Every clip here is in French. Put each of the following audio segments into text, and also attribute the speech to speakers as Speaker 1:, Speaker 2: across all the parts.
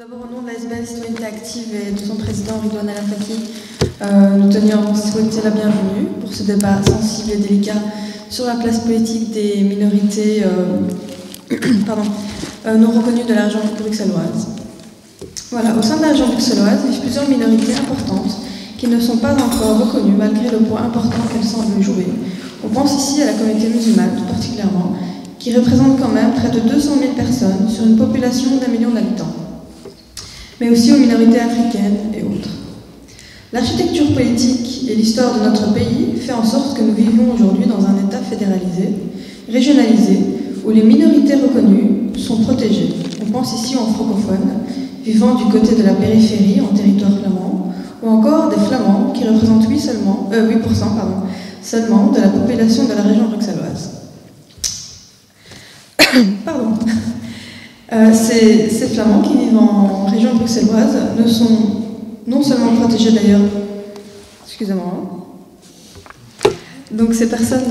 Speaker 1: D'abord, au nom de l'ASBL Citoyenneté Active et de son président Ridwan El Afaki, nous tenions à souhaiter la bienvenue pour ce débat sensible et délicat sur la place politique des minorités non reconnues de la région bruxelloise. Voilà, au sein de la région bruxelloise, il y a plusieurs minorités importantes qui ne sont pas encore reconnues malgré le poids important qu'elles semblent jouer. On pense ici à la communauté musulmane tout particulièrement, qui représente quand même près de 200 000 personnes sur une population d'1 million d'habitants, mais aussi aux minorités africaines et autres. L'architecture politique et l'histoire de notre pays fait en sorte que nous vivons aujourd'hui dans un État fédéralisé, régionalisé, où les minorités reconnues sont protégées. On pense ici aux francophones, vivant du côté de la périphérie, en territoire flamand, ou encore des flamands qui représentent 8% seulement de la population de la région bruxelloise. Pardon. Ces flamands qui vivent en région bruxelloise ne sont non seulement protégés d'ailleurs, excusez-moi, donc ces personnes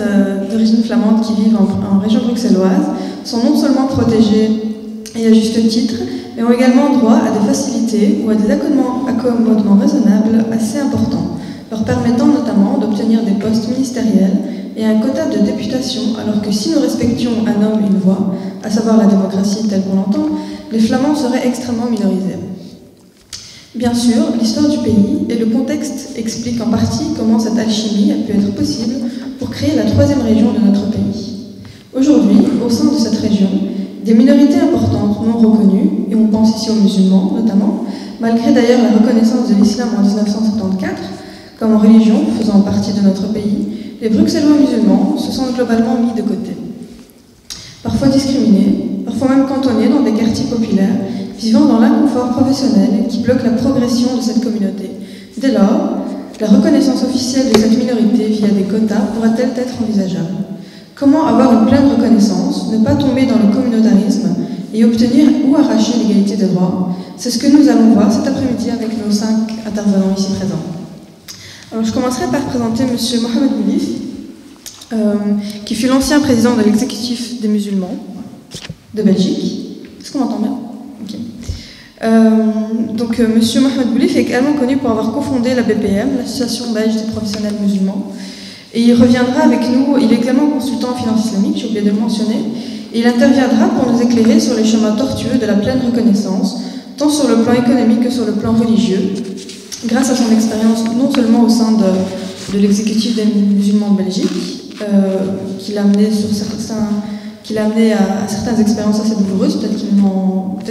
Speaker 1: d'origine flamande qui vivent en région bruxelloise sont non seulement protégées et à juste titre, mais ont également droit à des facilités ou à des accommodements raisonnables assez importants, leur permettant notamment d'obtenir des postes ministériels et un quota de députation, alors que si nous respections un homme, une voix, à savoir la démocratie telle qu'on l'entend, les flamands seraient extrêmement minorisés. Bien sûr, l'histoire du pays et le contexte expliquent en partie comment cette alchimie a pu être possible pour créer la troisième région de notre pays. Aujourd'hui, au sein de cette région, des minorités importantes non reconnues, et on pense ici aux musulmans notamment, malgré d'ailleurs la reconnaissance de l'islam en 1974 comme religion faisant partie de notre pays, les Bruxellois musulmans se sont globalement mis de côté. Parfois discriminés, parfois même cantonnés dans des quartiers populaires, vivant dans l'inconfort professionnel qui bloque la progression de cette communauté. Dès lors, la reconnaissance officielle de cette minorité via des quotas pourra-t-elle être envisageable? Comment avoir une pleine reconnaissance, ne pas tomber dans le communautarisme et obtenir ou arracher l'égalité des droits? C'est ce que nous allons voir cet après-midi avec nos 5 intervenants ici présents. Alors, je commencerai par présenter M. Mohamed Boulif, qui fut l'ancien président de l'exécutif des musulmans de Belgique. Est-ce qu'on m'entend bien? Ok. Donc, M. Mohamed Boulif est également connu pour avoir cofondé la BPM, l'Association belge des professionnels musulmans. Et il reviendra avec nous, il est également consultant en finance islamique, j'ai oublié de le mentionner, et il interviendra pour nous éclairer sur les chemins tortueux de la pleine reconnaissance, tant sur le plan économique que sur le plan religieux, grâce à son expérience non seulement au sein de l'exécutif des musulmans de Belgique, qui l'a amené à certaines expériences assez douloureuses, peut-être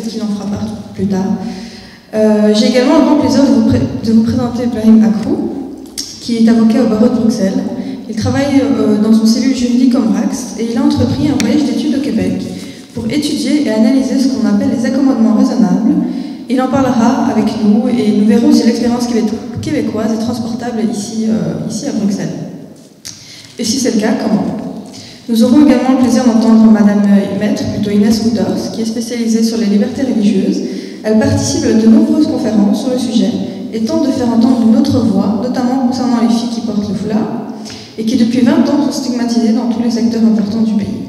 Speaker 1: qu'il en fera part plus tard. J'ai également le grand plaisir de vous présenter Ibrahim Akrou, qui est avocat au barreau de Bruxelles. Il travaille dans une cellule juridique comme RAX et il a entrepris un voyage d'études au Québec pour étudier et analyser ce qu'on appelle les accommodements raisonnables. Il en parlera avec nous et nous verrons si l'expérience québécoise est transportable ici à Bruxelles. Et si c'est le cas, comment? Nous aurons également le plaisir d'entendre Madame Inès Wouters, qui est spécialisée sur les libertés religieuses. Elle participe à de nombreuses conférences sur le sujet et tente de faire entendre une autre voix, notamment concernant les filles qui portent le foulard et qui depuis 20 ans sont stigmatisées dans tous les secteurs importants du pays,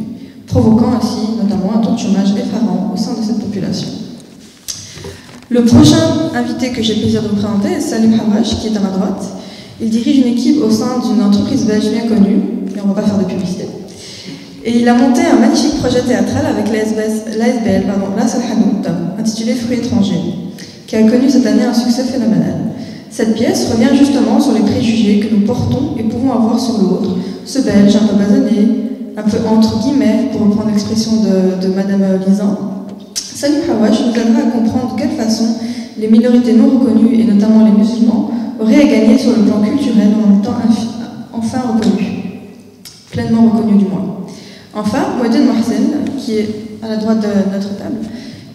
Speaker 1: provoquant ainsi notamment un taux de chômage effarant au sein de cette population. Le prochain invité que j'ai le plaisir de vous présenter est Salim Hawash, qui est à ma droite. Il dirige une équipe au sein d'une entreprise belge bien connue, mais on ne va pas faire de publicité. Et il a monté un magnifique projet théâtral avec l'ASBL, La Salhanout, intitulé Fruits étrangers, qui a connu cette année un succès phénoménal. Cette pièce revient justement sur les préjugés que nous portons et pouvons avoir sur l'autre, ce belge un peu basané, un peu entre guillemets, pour reprendre l'expression de Madame Lisan. Salim Hawash nous aidera à comprendre de quelle façon les minorités non reconnues, et notamment les musulmans, auraient à gagner sur le plan culturel en étant enfin reconnus, pleinement reconnus du moins. Enfin, Mouedine Mohsen, qui est à la droite de notre table,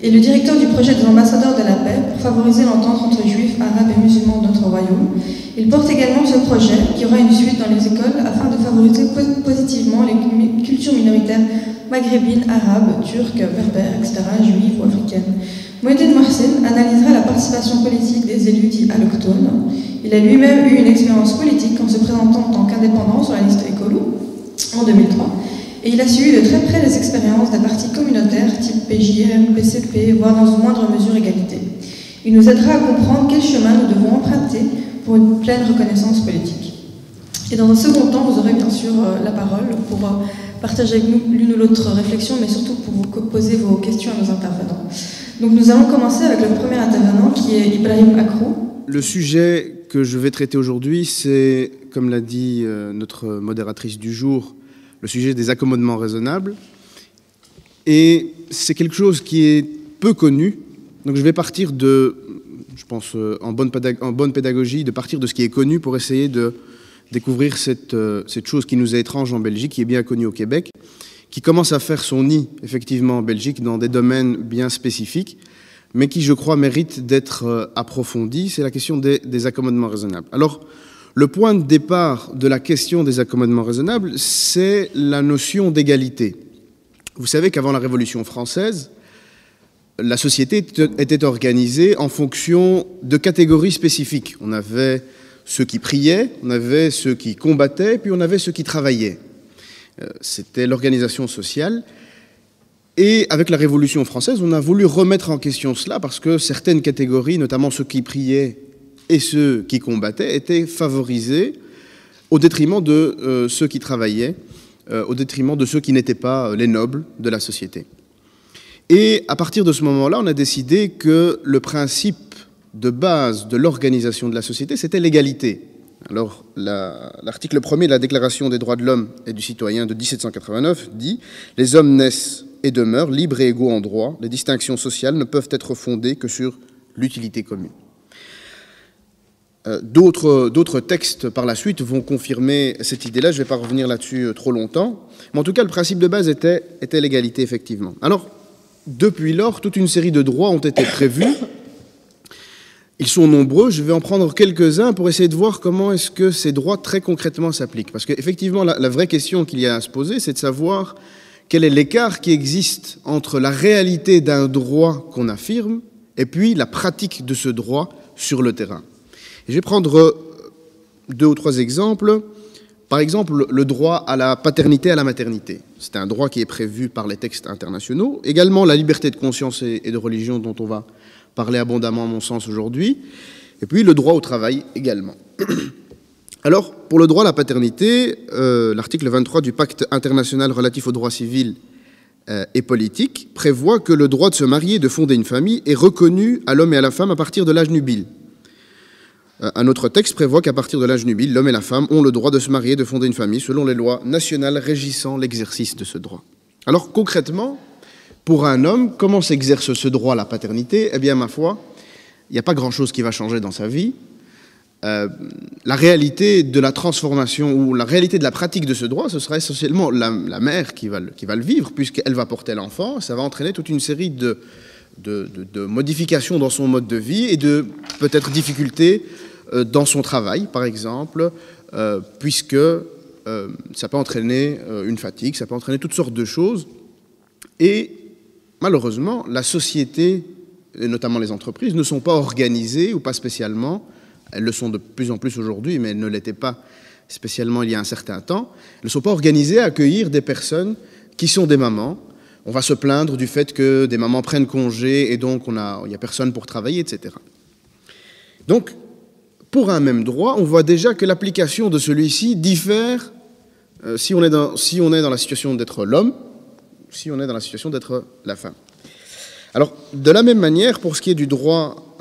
Speaker 1: est le directeur du projet des ambassadeurs de la paix pour favoriser l'entente entre juifs, arabes et musulmans de notre royaume. Il porte également ce projet qui aura une suite dans les écoles afin de favoriser positivement les cultures minoritaires maghrébines, arabes, turques, berbères, etc., juives ou africaines. Mouedine Mohsen analysera la participation politique des élus dits allochtones. Il a lui-même eu une expérience politique en se présentant en tant qu'indépendant sur la liste Écolo en 2003. Et il a suivi de très près les expériences des partis communautaires type PJM, PCP, voire dans une moindre mesure égalité. Il nous aidera à comprendre quel chemin nous devons emprunter pour une pleine reconnaissance politique. Et dans un second temps, vous aurez bien sûr la parole pour partager avec nous l'une ou l'autre réflexion, mais surtout pour vous poser vos questions à nos intervenants. Donc nous allons commencer avec le premier intervenant qui est Ibrahim Akrou.
Speaker 2: Le sujet que je vais traiter aujourd'hui, c'est, comme l'a dit notre modératrice du jour, le sujet des accommodements raisonnables. Et c'est quelque chose qui est peu connu. Donc je vais partir de, je pense en bonne pédagogie, de partir de ce qui est connu pour essayer de découvrir cette chose qui nous est étrange en Belgique, qui est bien connue au Québec, qui commence à faire son nid, effectivement, en Belgique, dans des domaines bien spécifiques, mais qui, je crois, mérite d'être approfondie. C'est la question des accommodements raisonnables. Alors, le point de départ de la question des accommodements raisonnables, c'est la notion d'égalité. Vous savez qu'avant la Révolution française, la société était organisée en fonction de catégories spécifiques. On avait ceux qui priaient, on avait ceux qui combattaient, puis on avait ceux qui travaillaient. C'était l'organisation sociale. Et avec la Révolution française, on a voulu remettre en question cela parce que certaines catégories, notamment ceux qui priaient et ceux qui combattaient, étaient favorisés au détriment de ceux qui travaillaient, au détriment de ceux qui n'étaient pas les nobles de la société. Et à partir de ce moment-là, on a décidé que le principe de base de l'organisation de la société, c'était l'égalité. Alors, l'article 1er de la Déclaration des droits de l'homme et du citoyen de 1789 dit « Les hommes naissent et demeurent libres et égaux en droit. Les distinctions sociales ne peuvent être fondées que sur l'utilité commune. » D'autres textes par la suite vont confirmer cette idée-là. Je ne vais pas revenir là-dessus trop longtemps. Mais en tout cas, le principe de base était l'égalité, effectivement. Alors, depuis lors, toute une série de droits ont été prévus. Ils sont nombreux, je vais en prendre quelques-uns pour essayer de voir comment est-ce que ces droits très concrètement s'appliquent. Parce qu'effectivement, la vraie question qu'il y a à se poser, c'est de savoir quel est l'écart qui existe entre la réalité d'un droit qu'on affirme et puis la pratique de ce droit sur le terrain. Et je vais prendre 2 ou 3 exemples. Par exemple, le droit à la paternité et à la maternité. C'est un droit qui est prévu par les textes internationaux. Également, la liberté de conscience et de religion dont on va parler abondamment, à mon sens, aujourd'hui. Et puis, le droit au travail également. Alors, pour le droit à la paternité, l'article 23 du Pacte international relatif aux droits civils et politiques prévoit que le droit de se marier et de fonder une famille est reconnu à l'homme et à la femme à partir de l'âge nubile. Un autre texte prévoit qu'à partir de l'âge nubile, l'homme et la femme ont le droit de se marier et de fonder une famille selon les lois nationales régissant l'exercice de ce droit. Alors, concrètement, pour un homme, comment s'exerce ce droit à la paternité? Eh bien, ma foi, il n'y a pas grand-chose qui va changer dans sa vie. La réalité de la transformation ou la réalité de la pratique de ce droit, ce sera essentiellement la mère qui va le vivre, puisqu'elle va porter l'enfant. Ça va entraîner toute une série de modifications dans son mode de vie et de peut-être difficultés dans son travail, par exemple, puisque ça peut entraîner une fatigue, ça peut entraîner toutes sortes de choses. Et malheureusement, la société, et notamment les entreprises, ne sont pas organisées, ou pas spécialement. Elles le sont de plus en plus aujourd'hui, mais elles ne l'étaient pas spécialement il y a un certain temps. Elles ne sont pas organisées à accueillir des personnes qui sont des mamans. On va se plaindre du fait que des mamans prennent congé et donc il n'y a personne pour travailler, etc. Donc, pour un même droit, on voit déjà que l'application de celui-ci diffère si on est dans la situation d'être l'homme, si on est dans la situation d'être la femme. Alors, de la même manière, pour ce qui est du droit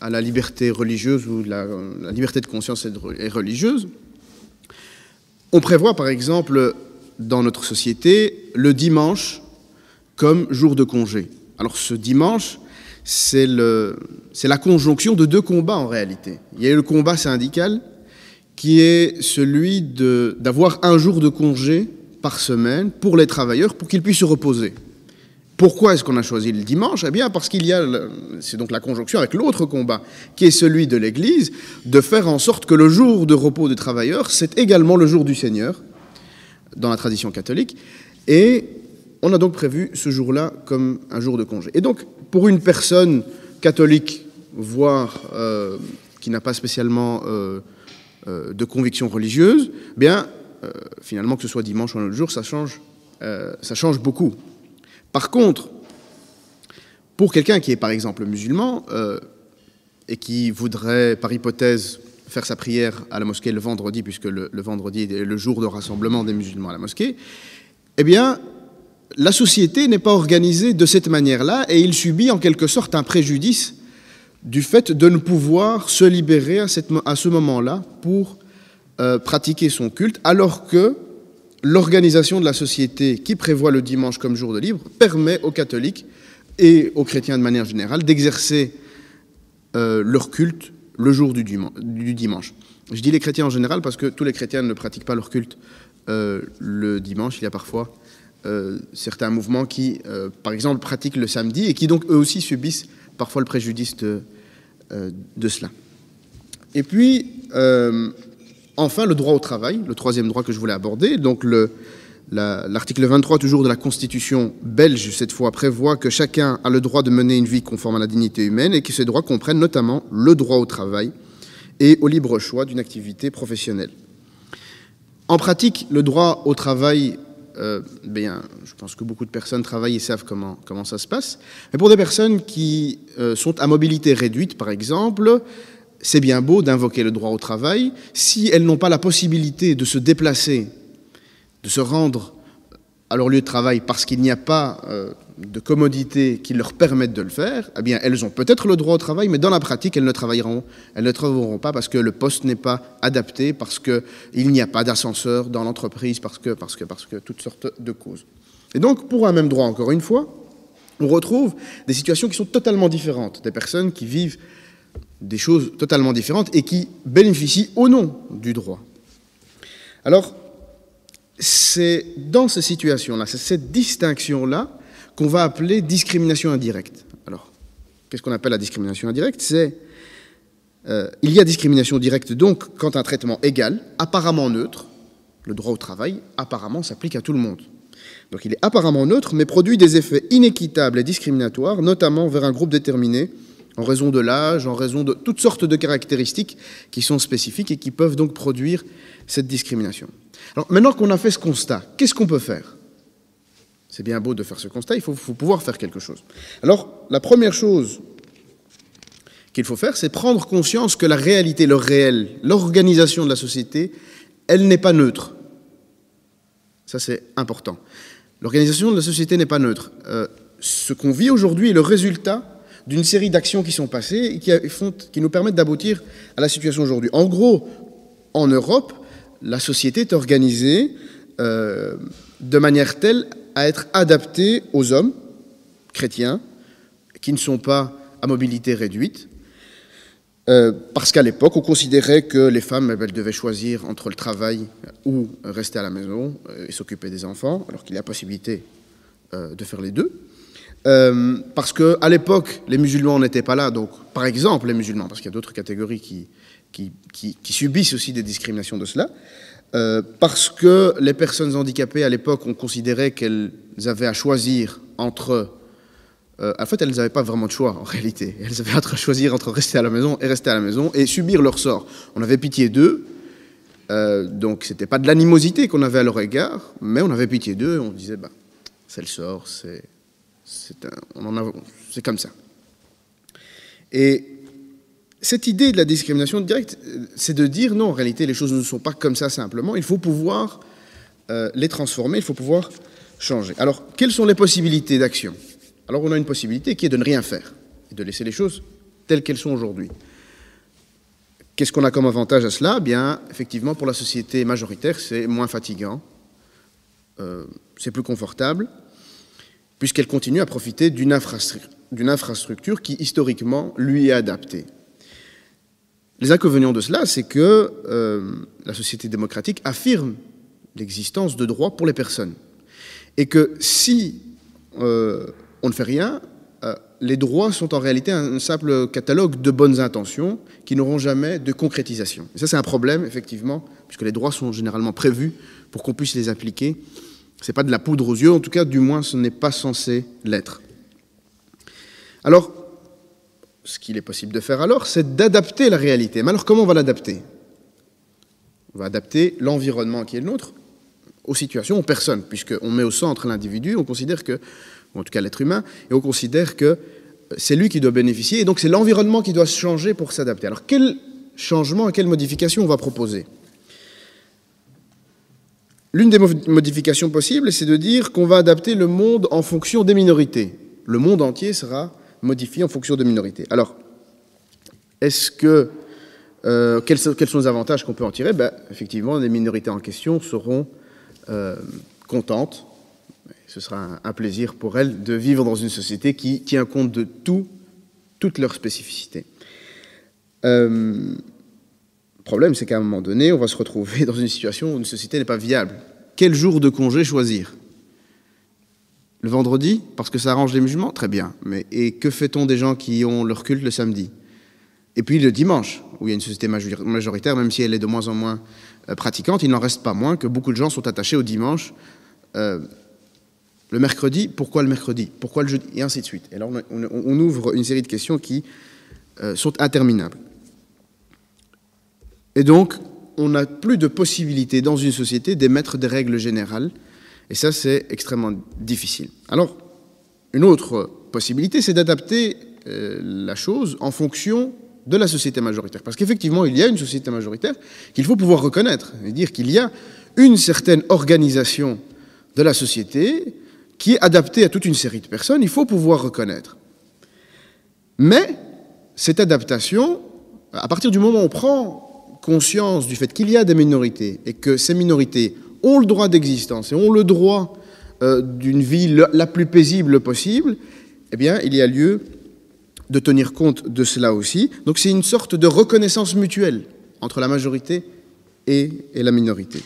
Speaker 2: à la liberté religieuse ou la liberté de conscience et religieuse, on prévoit par exemple dans notre société le dimanche comme jour de congé. Alors ce dimanche, c'est la conjonction de 2 combats en réalité. Il y a le combat syndical qui est celui d'avoir un jour de congé par semaine pour les travailleurs pour qu'ils puissent se reposer. Pourquoi est-ce qu'on a choisi le dimanche? Eh bien, parce c'est donc la conjonction avec l'autre combat, qui est celui de l'Église, de faire en sorte que le jour de repos des travailleurs, c'est également le jour du Seigneur, dans la tradition catholique, et on a donc prévu ce jour-là comme un jour de congé. Et donc, pour une personne catholique, voire qui n'a pas spécialement de conviction religieuse, eh bien, finalement, que ce soit dimanche ou un autre jour, ça change beaucoup. Par contre, Pour quelqu'un qui est par exemple musulman et qui voudrait, par hypothèse, faire sa prière à la mosquée le vendredi, puisque le vendredi est le jour de rassemblement des musulmans à la mosquée, eh bien, la société n'est pas organisée de cette manière-là et il subit en quelque sorte un préjudice du fait de ne pouvoir se libérer à ce moment-là pour pratiquer son culte, alors que l'organisation de la société qui prévoit le dimanche comme jour de libre permet aux catholiques et aux chrétiens de manière générale d'exercer leur culte le jour du dimanche. Je dis les chrétiens en général parce que tous les chrétiens ne pratiquent pas leur culte le dimanche. Il y a parfois certains mouvements qui, par exemple, pratiquent le samedi et qui donc eux aussi subissent parfois le préjudice de cela. Et puis, enfin, le droit au travail, le troisième droit que je voulais aborder. Donc l'article 23 toujours de la Constitution belge, cette fois, prévoit que chacun a le droit de mener une vie conforme à la dignité humaine et que ces droits comprennent notamment le droit au travail et au libre choix d'une activité professionnelle. En pratique, le droit au travail, je pense que beaucoup de personnes travaillent et savent comment ça se passe. Mais pour des personnes qui sont à mobilité réduite, par exemple, c'est bien beau d'invoquer le droit au travail. Si elles n'ont pas la possibilité de se déplacer, de se rendre à leur lieu de travail parce qu'il n'y a pas de commodité qui leur permette de le faire, eh bien, elles ont peut-être le droit au travail, mais dans la pratique, elles ne travailleront pas parce que le poste n'est pas adapté, parce qu'il n'y a pas d'ascenseur dans l'entreprise, parce que toutes sortes de causes. Et donc, pour un même droit, encore une fois, on retrouve des situations qui sont totalement différentes, des personnes qui vivent des choses totalement différentes et qui bénéficient au nom du droit. Alors, c'est dans ces situations-là, c'est cette distinction-là qu'on va appeler discrimination indirecte. Alors, qu'est-ce qu'on appelle la discrimination indirecte ? Il y a discrimination directe donc quand un traitement égal, apparemment neutre, le droit au travail, apparemment s'applique à tout le monde. Donc il est apparemment neutre, mais produit des effets inéquitables et discriminatoires, notamment vers un groupe déterminé, en raison de l'âge, en raison de toutes sortes de caractéristiques qui sont spécifiques et qui peuvent donc produire cette discrimination. Alors maintenant qu'on a fait ce constat, qu'est-ce qu'on peut faire ? C'est bien beau de faire ce constat, il faut pouvoir faire quelque chose. Alors la première chose qu'il faut faire, c'est prendre conscience que la réalité, le réel, l'organisation de la société, elle n'est pas neutre. Ça c'est important. L'organisation de la société n'est pas neutre. Ce qu'on vit aujourd'hui est le résultat d'une série d'actions qui sont passées et qui nous permettent d'aboutir à la situation aujourd'hui. En gros, en Europe, la société est organisée de manière telle à être adaptée aux hommes chrétiens qui ne sont pas à mobilité réduite, parce qu'à l'époque, on considérait que les femmes elles devaient choisir entre le travail ou rester à la maison et s'occuper des enfants, alors qu'il y a la possibilité de faire les deux. Parce qu'à l'époque, les musulmans n'étaient pas là, donc par exemple les musulmans, parce qu'il y a d'autres catégories qui subissent aussi des discriminations de cela, parce que les personnes handicapées à l'époque, on considérait qu'elles avaient à choisir entre... en fait, elles n'avaient pas vraiment de choix, en réalité. Elles avaient à choisir entre rester à la maison et subir leur sort. On avait pitié d'eux, donc c'était pas de l'animosité qu'on avait à leur égard, mais on avait pitié d'eux, et on disait, c'est le sort, c'est comme ça. Et cette idée de la discrimination directe, c'est de dire non, en réalité, les choses ne sont pas comme ça simplement. Il faut pouvoir les transformer, il faut pouvoir changer. Alors, quelles sont les possibilités d'action ? Alors, on a une possibilité qui est de ne rien faire et de laisser les choses telles qu'elles sont aujourd'hui. Qu'est-ce qu'on a comme avantage à cela ? Bien, effectivement, pour la société majoritaire, c'est moins fatigant, c'est plus confortable, puisqu'elle continue à profiter d'une infrastructure qui, historiquement, lui est adaptée. Les inconvénients de cela, c'est que la société démocratique affirme l'existence de droits pour les personnes. Et que si on ne fait rien, les droits sont en réalité un simple catalogue de bonnes intentions qui n'auront jamais de concrétisation. Et ça, c'est un problème, effectivement, puisque les droits sont généralement prévus pour qu'on puisse les appliquer. Ce n'est pas de la poudre aux yeux, en tout cas, du moins, ce n'est pas censé l'être. Alors, ce qu'il est possible de faire alors, c'est d'adapter la réalité. Mais alors, comment on va l'adapter ? On va adapter l'environnement qui est le nôtre aux situations, aux personnes, puisqu'on met au centre l'individu, on considère que, ou en tout cas l'être humain, et on considère que c'est lui qui doit bénéficier, et donc c'est l'environnement qui doit changer pour s'adapter. Alors quel changement et quelle modification on va proposer? L'une des modifications possibles, c'est de dire qu'on va adapter le monde en fonction des minorités. Le monde entier sera modifié en fonction des minorités. Alors, est-ce que quels sont les avantages qu'on peut en tirer? Effectivement, les minorités en question seront contentes. Ce sera un plaisir pour elles de vivre dans une société qui tient compte de toutes leurs spécificités. Le problème, c'est qu'à un moment donné, on va se retrouver dans une situation où une société n'est pas viable. Quel jour de congé choisir? Le vendredi, parce que ça arrange les musulmans? Très bien. Et que fait-on des gens qui ont leur culte le samedi? Et puis le dimanche, où il y a une société majoritaire, même si elle est de moins en moins pratiquante, il n'en reste pas moins que beaucoup de gens sont attachés au dimanche. Le mercredi, pourquoi le mercredi? Pourquoi le jeudi? Et ainsi de suite. Et alors on ouvre une série de questions qui sont interminables. Et donc, on n'a plus de possibilité dans une société d'émettre des règles générales. Et ça, c'est extrêmement difficile. Alors, une autre possibilité, c'est d'adapter la chose en fonction de la société majoritaire. Parce qu'effectivement, il y a une société majoritaire qu'il faut pouvoir reconnaître. Et dire qu'il y a une certaine organisation de la société qui est adaptée à toute une série de personnes, il faut pouvoir reconnaître. Mais cette adaptation, à partir du moment où on prend conscience du fait qu'il y a des minorités et que ces minorités ont le droit d'existence et ont le droit d'une vie la plus paisible possible, eh bien, il y a lieu de tenir compte de cela aussi. Donc c'est une sorte de reconnaissance mutuelle entre la majorité et la minorité.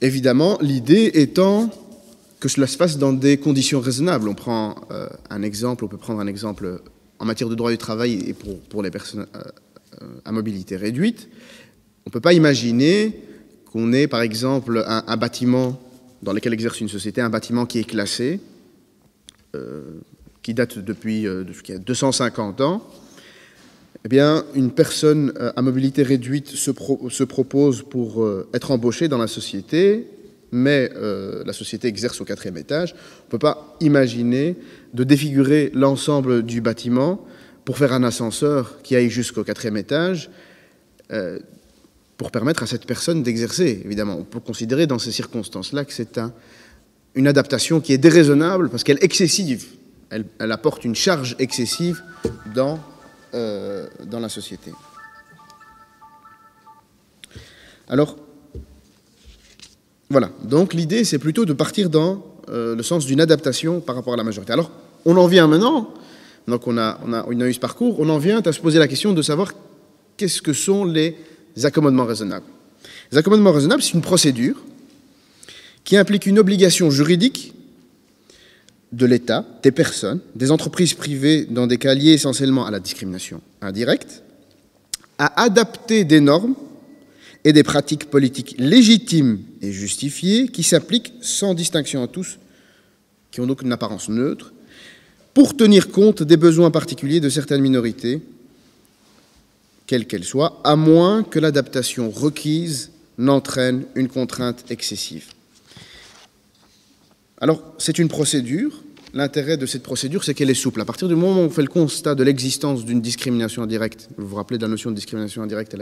Speaker 2: Évidemment, l'idée étant que cela se fasse dans des conditions raisonnables. On prend un exemple, on peut prendre un exemple en matière de droit du travail et pour les personnes à mobilité réduite. On ne peut pas imaginer qu'on ait, par exemple, un bâtiment dans lequel exerce une société, un bâtiment qui est classé, qui date depuis 250 ans. Eh bien, une personne à mobilité réduite se propose pour être embauchée dans la société, mais la société exerce au 4e étage. On ne peut pas imaginer de défigurer l'ensemble du bâtiment pour faire un ascenseur qui aille jusqu'au 4e étage, pour permettre à cette personne d'exercer. Évidemment, on peut considérer dans ces circonstances-là que c'est une adaptation qui est déraisonnable parce qu'elle est excessive. Elle apporte une charge excessive dans la société. Alors, voilà. Donc l'idée, c'est plutôt de partir dans le sens d'une adaptation par rapport à la majorité. Alors, on en vient maintenant. Donc on a eu ce parcours, on en vient à se poser la question de savoir qu'est-ce que sont les accommodements raisonnables. Les accommodements raisonnables, c'est une procédure qui implique une obligation juridique de l'État, des personnes, des entreprises privées dans des cas liés essentiellement à la discrimination indirecte, à adapter des normes et des pratiques politiques légitimes et justifiées qui s'appliquent sans distinction à tous, qui ont donc une apparence neutre, pour tenir compte des besoins particuliers de certaines minorités, quelles qu'elles soient, à moins que l'adaptation requise n'entraîne une contrainte excessive. Alors, c'est une procédure. L'intérêt de cette procédure, c'est qu'elle est souple. À partir du moment où on fait le constat de l'existence d'une discrimination indirecte, vous vous rappelez de la notion de discrimination indirecte,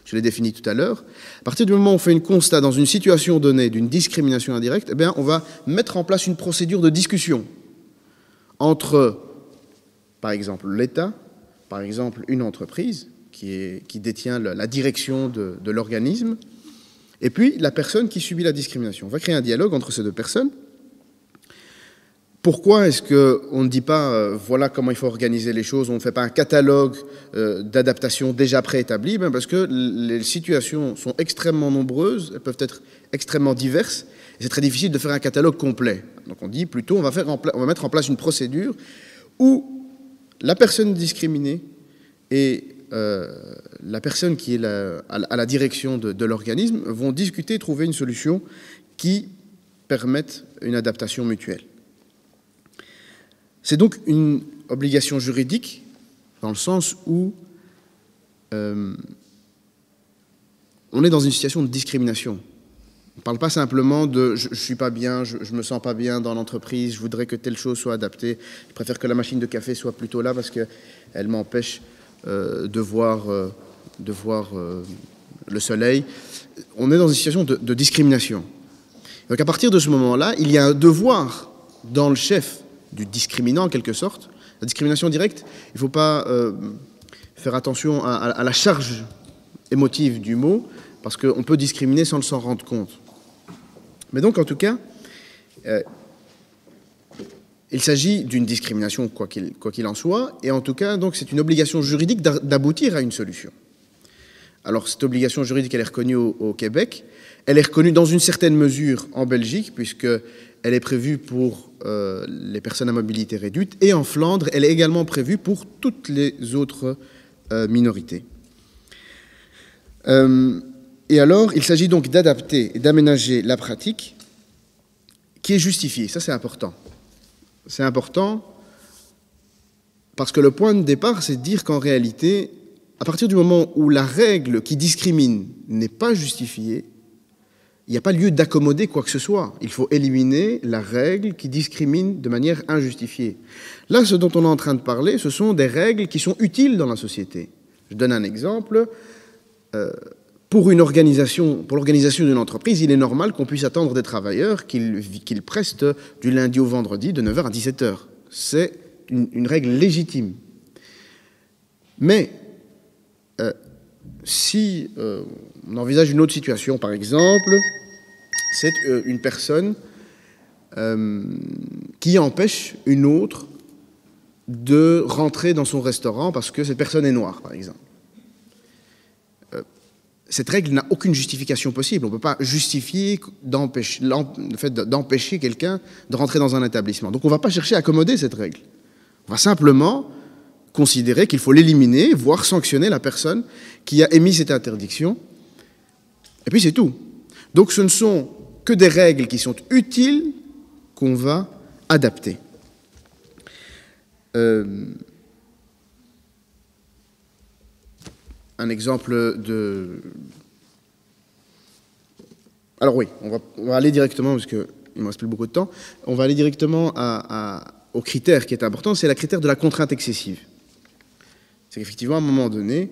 Speaker 2: je l'ai définie tout à l'heure, à partir du moment où on fait un constat dans une situation donnée d'une discrimination indirecte, eh bien, on va mettre en place une procédure de discussion entre, par exemple, l'État, par exemple, une entreprise qui détient la direction de l'organisme, et puis la personne qui subit la discrimination. On va créer un dialogue entre ces deux personnes. Pourquoi est-ce qu'on ne dit pas voilà comment il faut organiser les choses, on ne fait pas un catalogue d'adaptation déjà préétabli? Parce que les situations sont extrêmement nombreuses, elles peuvent être extrêmement diverses, et c'est très difficile de faire un catalogue complet. Donc on dit plutôt on va mettre en place une procédure où la personne discriminée et la personne qui est à la direction de l'organisme vont discuter et trouver une solution qui permette une adaptation mutuelle. C'est donc une obligation juridique dans le sens où on est dans une situation de discrimination. On ne parle pas simplement de « je ne suis pas bien, je ne me sens pas bien dans l'entreprise, je voudrais que telle chose soit adaptée, je préfère que la machine de café soit plutôt là parce qu'elle m'empêche de voir le soleil ». On est dans une situation de discrimination. Donc à partir de ce moment-là, il y a un devoir dans le chef du discriminant en quelque sorte. La discrimination directe, il ne faut pas faire attention à la charge émotive du mot, parce qu'on peut discriminer sans s'en rendre compte. Mais donc, en tout cas, il s'agit d'une discrimination, quoi qu'il en soit, et en tout cas, donc, c'est une obligation juridique d'aboutir à une solution. Alors, cette obligation juridique, elle est reconnue au Québec, elle est reconnue dans une certaine mesure en Belgique, puisqu'elle est prévue pour les personnes à mobilité réduite, et en Flandre, elle est également prévue pour toutes les autres minorités. Et alors, il s'agit donc d'adapter et d'aménager la pratique qui est justifiée. Ça, c'est important. C'est important parce que le point de départ, c'est de dire qu'en réalité, à partir du moment où la règle qui discrimine n'est pas justifiée, il n'y a pas lieu d'accommoder quoi que ce soit. Il faut éliminer la règle qui discrimine de manière injustifiée. Là, ce dont on est en train de parler, ce sont des règles qui sont utiles dans la société. Je donne un exemple. Pour l'organisation d'une entreprise, il est normal qu'on puisse attendre des travailleurs qu'ils prestent du lundi au vendredi de 9h à 17h. C'est une règle légitime. Mais si on envisage une autre situation, par exemple, c'est une personne qui empêche une autre de rentrer dans son restaurant parce que cette personne est noire, par exemple. Cette règle n'a aucune justification possible. On ne peut pas justifier le fait d'empêcher quelqu'un de rentrer dans un établissement. Donc on ne va pas chercher à accommoder cette règle. On va simplement considérer qu'il faut l'éliminer, voire sanctionner la personne qui a émis cette interdiction. Et puis c'est tout. Donc ce ne sont que des règles qui sont utiles qu'on va adapter. Un exemple de... Alors oui, on va aller directement, parce qu'il ne me reste plus beaucoup de temps, on va aller directement au critère qui est important, c'est le critère de la contrainte excessive. C'est qu'effectivement, à un moment donné,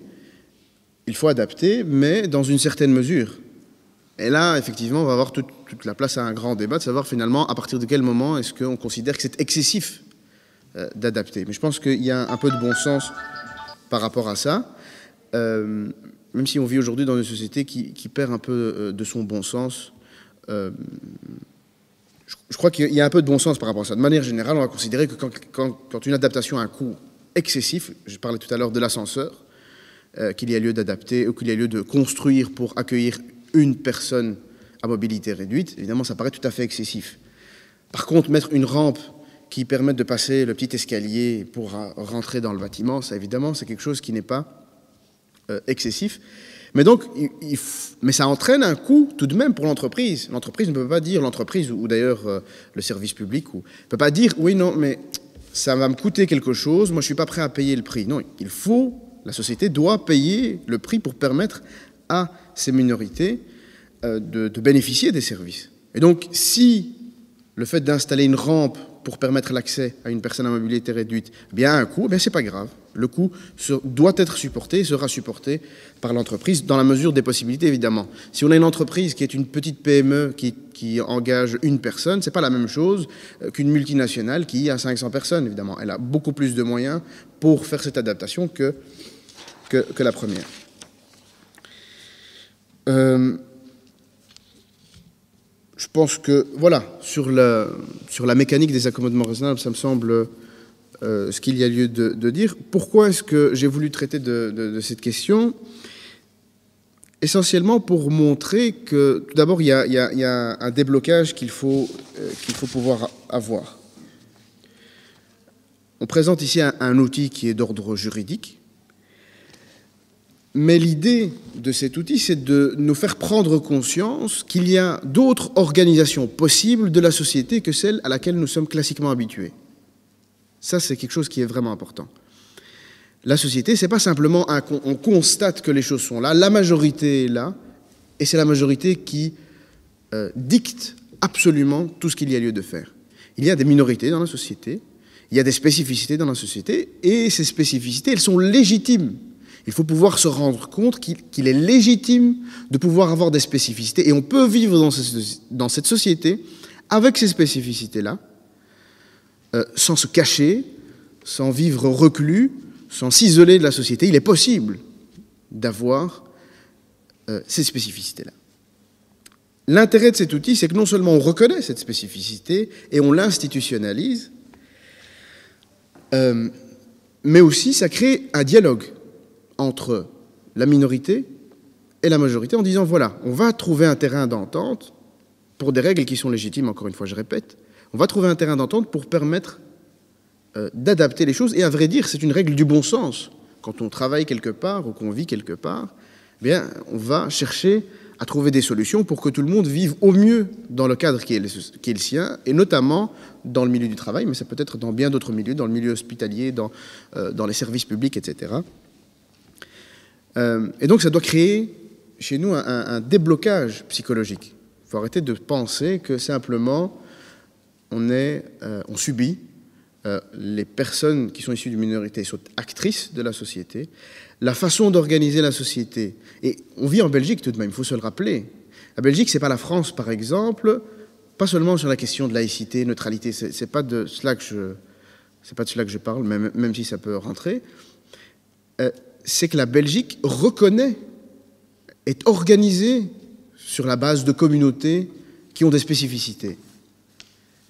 Speaker 2: il faut adapter, mais dans une certaine mesure. Et là, effectivement, on va avoir toute la place à un grand débat de savoir finalement à partir de quel moment est-ce qu'on considère que c'est excessif d'adapter. Mais je pense qu'il y a un peu de bon sens par rapport à ça. Même si on vit aujourd'hui dans une société qui perd un peu de son bon sens, je crois qu'il y a un peu de bon sens par rapport à ça. De manière générale, on va considérer que quand une adaptation a un coût excessif, je parlais tout à l'heure de l'ascenseur, qu'il y a lieu d'adapter ou qu'il y a lieu de construire pour accueillir une personne à mobilité réduite, évidemment ça paraît tout à fait excessif. Par contre, mettre une rampe qui permette de passer le petit escalier pour rentrer dans le bâtiment, ça évidemment c'est quelque chose qui n'est pas excessif, mais donc mais ça entraîne un coût tout de même pour l'entreprise. L'entreprise ne peut pas dire, ou d'ailleurs le service public, ne peut pas dire oui non mais ça va me coûter quelque chose, moi je suis pas prêt à payer le prix. Non, la société doit payer le prix pour permettre à ces minorités de bénéficier des services. Et donc si le fait d'installer une rampe pour permettre l'accès à une personne à mobilité réduite, bien un coût, bien c'est pas grave. Le coût doit être supporté, sera supporté par l'entreprise dans la mesure des possibilités, évidemment. Si on a une entreprise qui est une petite PME qui engage une personne, c'est pas la même chose qu'une multinationale qui a 500 personnes, évidemment. Elle a beaucoup plus de moyens pour faire cette adaptation que la première. Je pense que, voilà, sur la mécanique des accommodements raisonnables, ça me semble ce qu'il y a lieu de dire. Pourquoi est-ce que j'ai voulu traiter de cette question ? Essentiellement pour montrer que, tout d'abord, il y a un déblocage qu'il faut pouvoir avoir. On présente ici un outil qui est d'ordre juridique, mais l'idée de cet outil, c'est de nous faire prendre conscience qu'il y a d'autres organisations possibles de la société que celle à laquelle nous sommes classiquement habitués. Ça, c'est quelque chose qui est vraiment important. La société, c'est pas simplement on constate que les choses sont là, la majorité est là, et c'est la majorité qui dicte absolument tout ce qu'il y a lieu de faire. Il y a des minorités dans la société, il y a des spécificités dans la société, et ces spécificités, elles sont légitimes. Il faut pouvoir se rendre compte qu'il est légitime de pouvoir avoir des spécificités, et on peut vivre dans cette société avec ces spécificités-là, sans se cacher, sans vivre reclus, sans s'isoler de la société. Il est possible d'avoir ces spécificités-là. L'intérêt de cet outil, c'est que non seulement on reconnaît cette spécificité et on l'institutionnalise, mais aussi ça crée un dialogue entre la minorité et la majorité en disant voilà, on va trouver un terrain d'entente pour des règles qui sont légitimes, encore une fois je répète, on va trouver un terrain d'entente pour permettre d'adapter les choses, et à vrai dire c'est une règle du bon sens. Quand on travaille quelque part ou qu'on vit quelque part, eh bien, on va chercher à trouver des solutions pour que tout le monde vive au mieux dans le cadre qui est le sien, et notamment dans le milieu du travail, mais ça peut être dans bien d'autres milieux, dans le milieu hospitalier, dans les services publics, etc. Et donc ça doit créer chez nous un déblocage psychologique. Il faut arrêter de penser que simplement on subit, les personnes qui sont issues d'une minorité sont actrices de la société, la façon d'organiser la société. Et on vit en Belgique tout de même, il faut se le rappeler. La Belgique, c'est pas la France, par exemple, pas seulement sur la question de laïcité, neutralité, c'est pas de cela que je parle, même si ça peut rentrer. C'est que la Belgique reconnaît, est organisée sur la base de communautés qui ont des spécificités.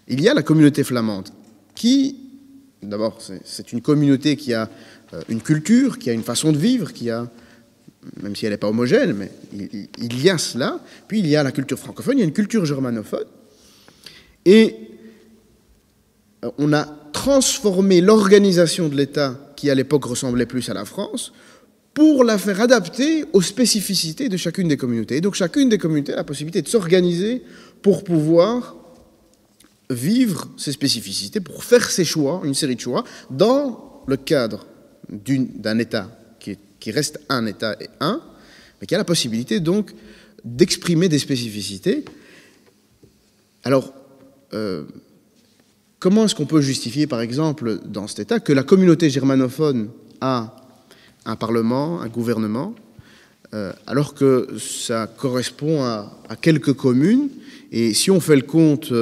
Speaker 2: Il y a la communauté flamande, qui, d'abord, c'est une communauté qui a une culture, qui a une façon de vivre, qui a, même si elle n'est pas homogène, mais il y a cela. Puis il y a la culture francophone, il y a une culture germanophone. Et on a transformé l'organisation de l'État, qui à l'époque ressemblait plus à la France, pour la faire adapter aux spécificités de chacune des communautés. Et donc chacune des communautés a la possibilité de s'organiser pour pouvoir vivre ses spécificités, pour faire ses choix, une série de choix, dans le cadre d'un État qui reste un État et un, mais qui a la possibilité donc d'exprimer des spécificités. Alors, comment est-ce qu'on peut justifier, par exemple, dans cet État, que la communauté germanophone a un parlement, un gouvernement, alors que ça correspond à quelques communes, et si on fait le compte,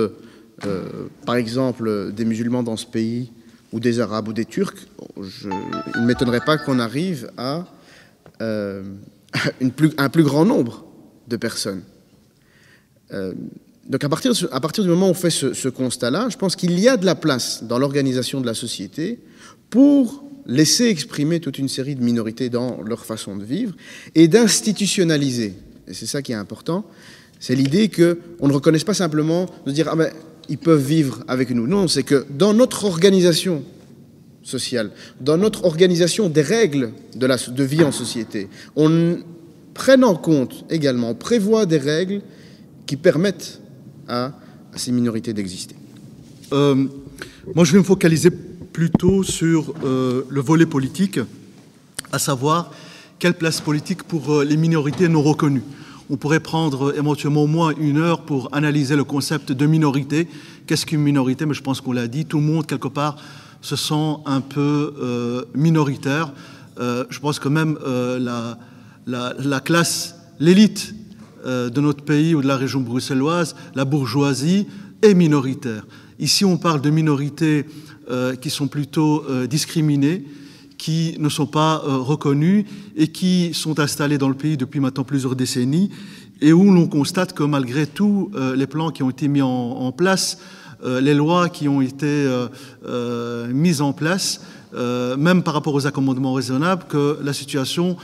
Speaker 2: par exemple, des musulmans dans ce pays, ou des Arabes ou des Turcs, il ne m'étonnerait pas qu'on arrive à un plus grand nombre de personnes. Donc à partir du moment où on fait ce constat-là, je pense qu'il y a de la place dans l'organisation de la société pour laisser exprimer toute une série de minorités dans leur façon de vivre et d'institutionnaliser. Et c'est ça qui est important, c'est l'idée qu'on ne reconnaisse pas simplement de dire « Ah ben, ils peuvent vivre avec nous ». Non, c'est que dans notre organisation sociale, dans notre organisation des règles de vie en société, on prenne en compte également, on prévoit des règles qui permettent à ces minorités d'exister.
Speaker 3: Moi, je vais me focaliser plutôt sur le volet politique, à savoir quelle place politique pour les minorités non reconnues. On pourrait prendre éventuellement au moins 1 heure pour analyser le concept de minorité. Qu'est-ce qu'une minorité? Mais je pense qu'on l'a dit, tout le monde, quelque part, se sent un peu minoritaire. Je pense que même la classe, l'élite de notre pays ou de la région bruxelloise, la bourgeoisie, est minoritaire. Ici, on parle de minorités qui sont plutôt discriminées, qui ne sont pas reconnus et qui sont installés dans le pays depuis maintenant plusieurs décennies et où l'on constate que malgré tous les plans qui ont été mis en place, les lois qui ont été mises en place, même par rapport aux accommodements raisonnables, que la situation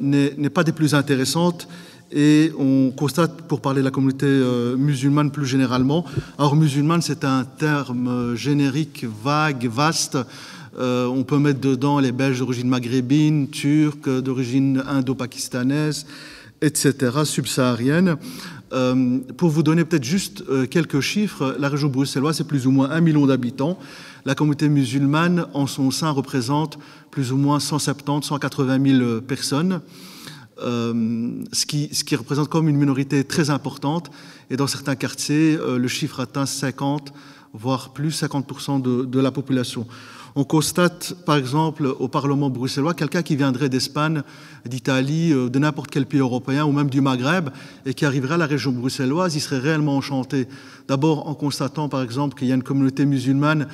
Speaker 3: n'est pas des plus intéressantes. Et on constate, pour parler de la communauté musulmane plus généralement, alors musulmane c'est un terme générique, vague, vaste. On peut mettre dedans les Belges d'origine maghrébine, turcs, d'origine indo-pakistanaise, etc., subsaharienne. Pour vous donner peut-être juste quelques chiffres, la région bruxelloise, c'est plus ou moins 1 million d'habitants. La communauté musulmane, en son sein, représente plus ou moins 170 000, 180 000 personnes. ce qui représente comme une minorité très importante. Et dans certains quartiers, le chiffre atteint 50, voire plus 50% de la population. On constate, par exemple, au Parlement bruxellois, quelqu'un qui viendrait d'Espagne, d'Italie, de n'importe quel pays européen ou même du Maghreb et qui arriverait à la région bruxelloise, il serait réellement enchanté. D'abord en constatant, par exemple, qu'il y a une communauté musulmane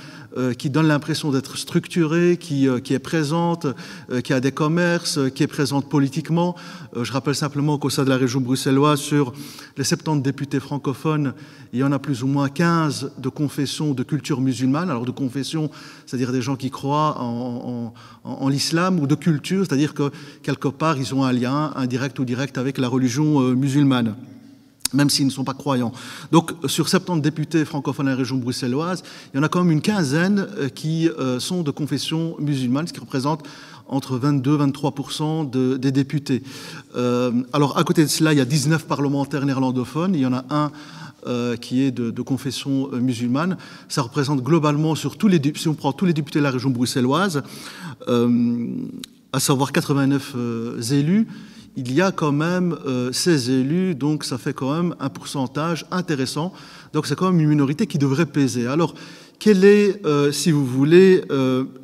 Speaker 3: qui donne l'impression d'être structurée, qui est présente, qui a des commerces, qui est présente politiquement. Je rappelle simplement qu'au sein de la région bruxelloise, sur les 70 députés francophones, il y en a plus ou moins 15 de confession, de culture musulmane. Alors de confession, c'est-à-dire des gens qui croient en l'islam, ou de culture, c'est-à-dire que quelque part, ils ont un lien indirect ou direct avec la religion musulmane, même s'ils ne sont pas croyants. Donc, sur 70 députés francophones à la région bruxelloise, il y en a quand même une quinzaine qui sont de confession musulmane, ce qui représente entre 22 et 23% des députés. Alors, à côté de cela, il y a 19 parlementaires néerlandophones. Il y en a un qui est de confession musulmane. Ça représente globalement, si on prend tous les députés de la région bruxelloise, à savoir 89 élus, il y a quand même 16 élus, donc ça fait quand même un pourcentage intéressant. Donc c'est quand même une minorité qui devrait peser. Alors, quelle est, si vous voulez,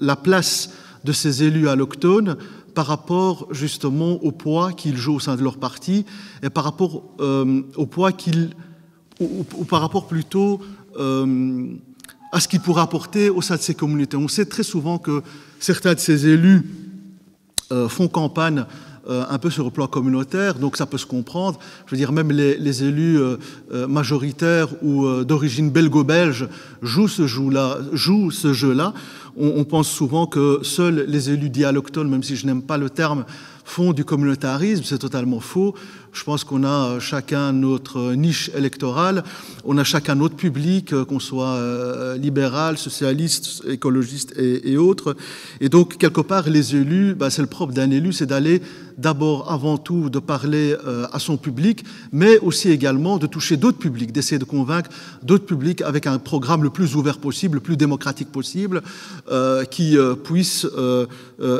Speaker 3: la place de ces élus allochtones par rapport justement au poids qu'ils jouent au sein de leur parti et par rapport au poids ou par rapport plutôt à ce qu'ils pourraient apporter au sein de ces communautés. On sait très souvent que certains de ces élus font campagne un peu sur le plan communautaire, donc ça peut se comprendre. Je veux dire, même les élus majoritaires ou d'origine belgo-belge jouent ce jeu-là. On pense souvent que seuls les élus dialectones, même si je n'aime pas le terme, font du communautarisme. C'est totalement faux. Je pense qu'on a chacun notre niche électorale, on a chacun notre public, qu'on soit libéral, socialiste, écologiste et autres. Et donc, quelque part, les élus, c'est le propre d'un élu, c'est d'aller d'abord, avant tout, de parler à son public, mais aussi également de toucher d'autres publics, d'essayer de convaincre d'autres publics avec un programme le plus ouvert possible, le plus démocratique possible, qui puisse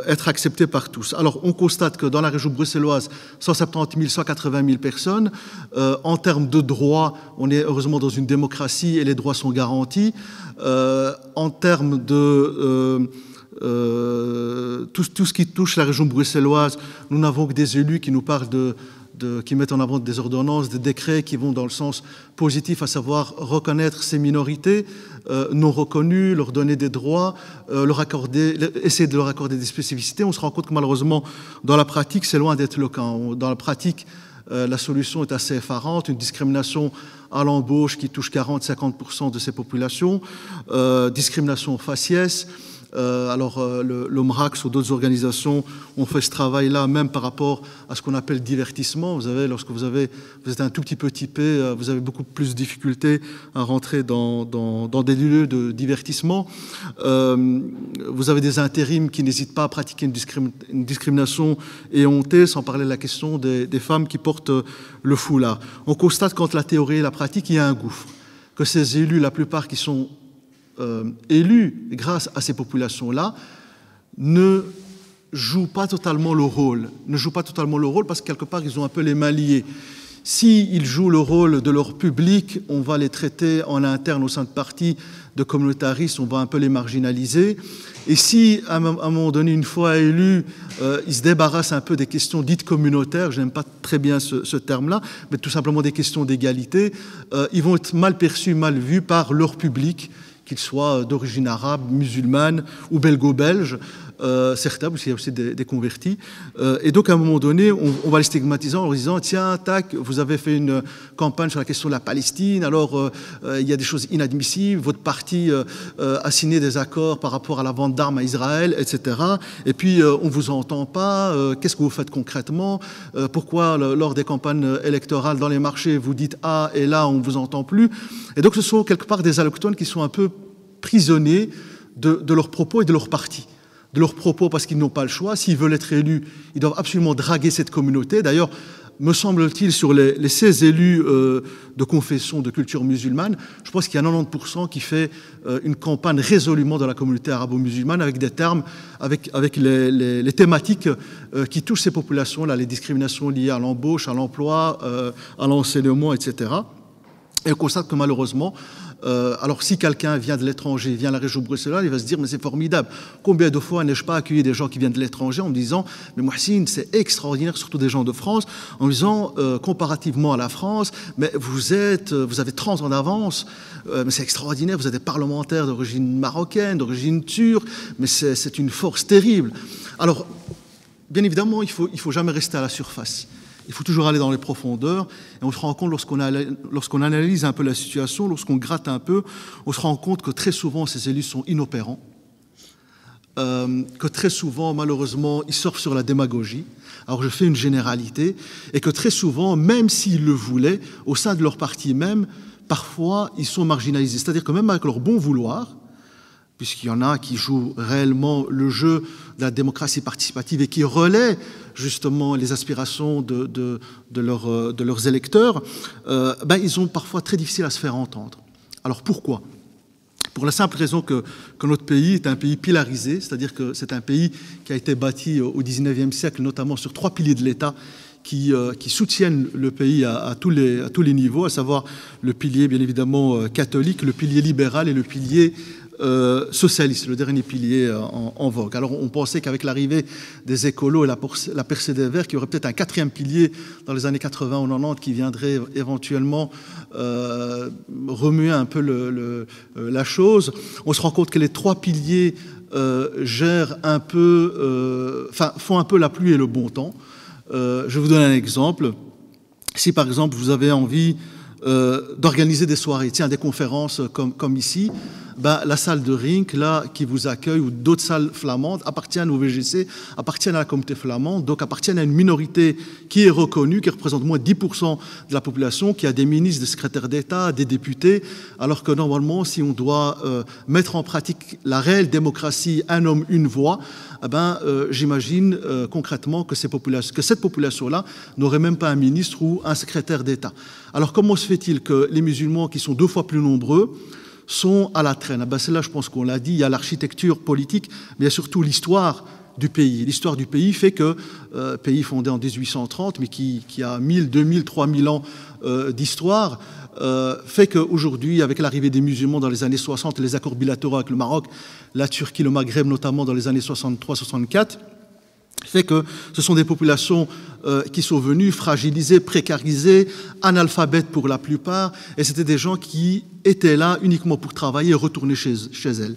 Speaker 3: être accepté par tous. Alors, on constate que dans la région bruxelloise, 170 000, 180 000 personnes. En termes de droits, on est heureusement dans une démocratie et les droits sont garantis. En termes de tout ce qui touche la région bruxelloise, nous n'avons que des élus qui nous parlent qui mettent en avant des ordonnances, des décrets qui vont dans le sens positif, à savoir reconnaître ces minorités non reconnues, leur donner des droits, essayer de leur accorder des spécificités. On se rend compte que malheureusement, dans la pratique, c'est loin d'être le cas. Dans la pratique, la solution est assez effarante, une discrimination à l'embauche qui touche 40-50% de ces populations, discrimination faciès. Le MRAX ou d'autres organisations ont fait ce travail-là, même par rapport à ce qu'on appelle divertissement. Vous savez, lorsque vous êtes un tout petit peu typé, vous avez beaucoup plus de difficultés à rentrer dans des lieux de divertissement. Vous avez des intérims qui n'hésitent pas à pratiquer une discrimination éhontée, sans parler de la question des femmes qui portent le foulard. On constate qu'entre la théorie et la pratique, il y a un gouffre. Que ces élus, la plupart qui sont élus grâce à ces populations-là, ne jouent pas totalement le rôle. Parce que quelque part, ils ont un peu les mains liées. S'ils jouent le rôle de leur public, on va les traiter en interne au sein de partis de communautaristes, on va un peu les marginaliser. Et si, à un moment donné, une fois élus, ils se débarrassent un peu des questions dites communautaires, je n'aime pas très bien ce terme-là, mais tout simplement des questions d'égalité, ils vont être mal perçus, mal vus par leur public, qu'ils soient d'origine arabe, musulmane ou belgo-belge, certains, parce qu'il y a aussi des convertis. Et donc, à un moment donné, on va les stigmatiser en leur disant « Tiens, tac, vous avez fait une campagne sur la question de la Palestine, alors il y a des choses inadmissibles, votre parti a signé des accords par rapport à la vente d'armes à Israël, etc. Et puis, on ne vous entend pas, qu'est-ce que vous faites concrètement? Pourquoi, lors des campagnes électorales dans les marchés, vous dites « Ah, et là, on ne vous entend plus ?» Et donc, ce sont quelque part des allochtones qui sont un peu prisonniers de leurs propos et de leur parti. De leurs propos parce qu'ils n'ont pas le choix. S'ils veulent être élus, ils doivent absolument draguer cette communauté. D'ailleurs, me semble-t-il, sur les 16 élus de confession de culture musulmane, je pense qu'il y a 90% qui fait une campagne résolument dans la communauté arabo-musulmane avec des termes, avec les thématiques qui touchent ces populations-là, les discriminations liées à l'embauche, à l'emploi, à l'enseignement, etc. Et on constate que malheureusement, alors si quelqu'un vient de l'étranger, vient à la région bruxelloise, il va se dire mais c'est formidable. Combien de fois n'ai-je pas accueilli des gens qui viennent de l'étranger en me disant mais Mohsin, c'est extraordinaire, surtout des gens de France, en me disant comparativement à la France, mais vous avez 30 ans d'avance, mais c'est extraordinaire, vous êtes des parlementaires d'origine marocaine, d'origine turque, mais c'est une force terrible. Alors, bien évidemment, il faut jamais rester à la surface. Il faut toujours aller dans les profondeurs et on se rend compte lorsqu'on analyse un peu la situation, lorsqu'on gratte un peu, on se rend compte que très souvent ces élus sont inopérants, que très souvent malheureusement ils surfent sur la démagogie. Alors je fais une généralité et que très souvent, même s'ils le voulaient, au sein de leur parti même, parfois ils sont marginalisés. C'est-à-dire que même avec leur bon vouloir, puisqu'il y en a qui jouent réellement le jeu de la démocratie participative et qui relaient justement les aspirations de leurs électeurs, ils sont parfois très difficiles à se faire entendre. Alors pourquoi ? Pour la simple raison que notre pays est un pays pilarisé, c'est-à-dire que c'est un pays qui a été bâti au XIXe siècle, notamment sur 3 piliers de l'État, qui soutiennent le pays à tous les niveaux, à savoir le pilier bien évidemment catholique, le pilier libéral et le pilier socialiste, le dernier pilier en vogue. Alors on pensait qu'avec l'arrivée des écolos et la percée des Verts, qu'il y aurait peut-être un 4e pilier dans les années 80 ou 90 qui viendrait éventuellement remuer un peu la chose. On se rend compte que les 3 piliers gèrent un peu, font un peu la pluie et le bon temps. Je vais vous donner un exemple. Si par exemple vous avez envie d'organiser des soirées, des conférences comme ici, la salle de Rink, là, qui vous accueille, ou d'autres salles flamandes, appartiennent au VGC, appartiennent à la communauté flamande, donc appartiennent à une minorité qui est reconnue, qui représente moins de 10% de la population, qui a des ministres, des secrétaires d'État, des députés, alors que normalement, si on doit mettre en pratique la réelle démocratie, un homme, une voix, j'imagine concrètement que cette population-là n'aurait même pas un ministre ou un secrétaire d'État. Alors comment se fait-il que les musulmans, qui sont 2 fois plus nombreux, sont à la traîne? Celle-là, je pense qu'on l'a dit, il y a l'architecture politique, mais il y a surtout l'histoire du pays. L'histoire du pays fait que, pays fondé en 1830, mais qui a 1000, 2000, 3000 ans d'histoire, fait qu'aujourd'hui, avec l'arrivée des musulmans dans les années 60 et les accords bilatéraux avec le Maroc, la Turquie, le Maghreb notamment dans les années 63-64, fait que ce sont des populations qui sont venues fragilisées, précarisées, analphabètes pour la plupart, et c'était des gens qui étaient là uniquement pour travailler et retourner chez elles.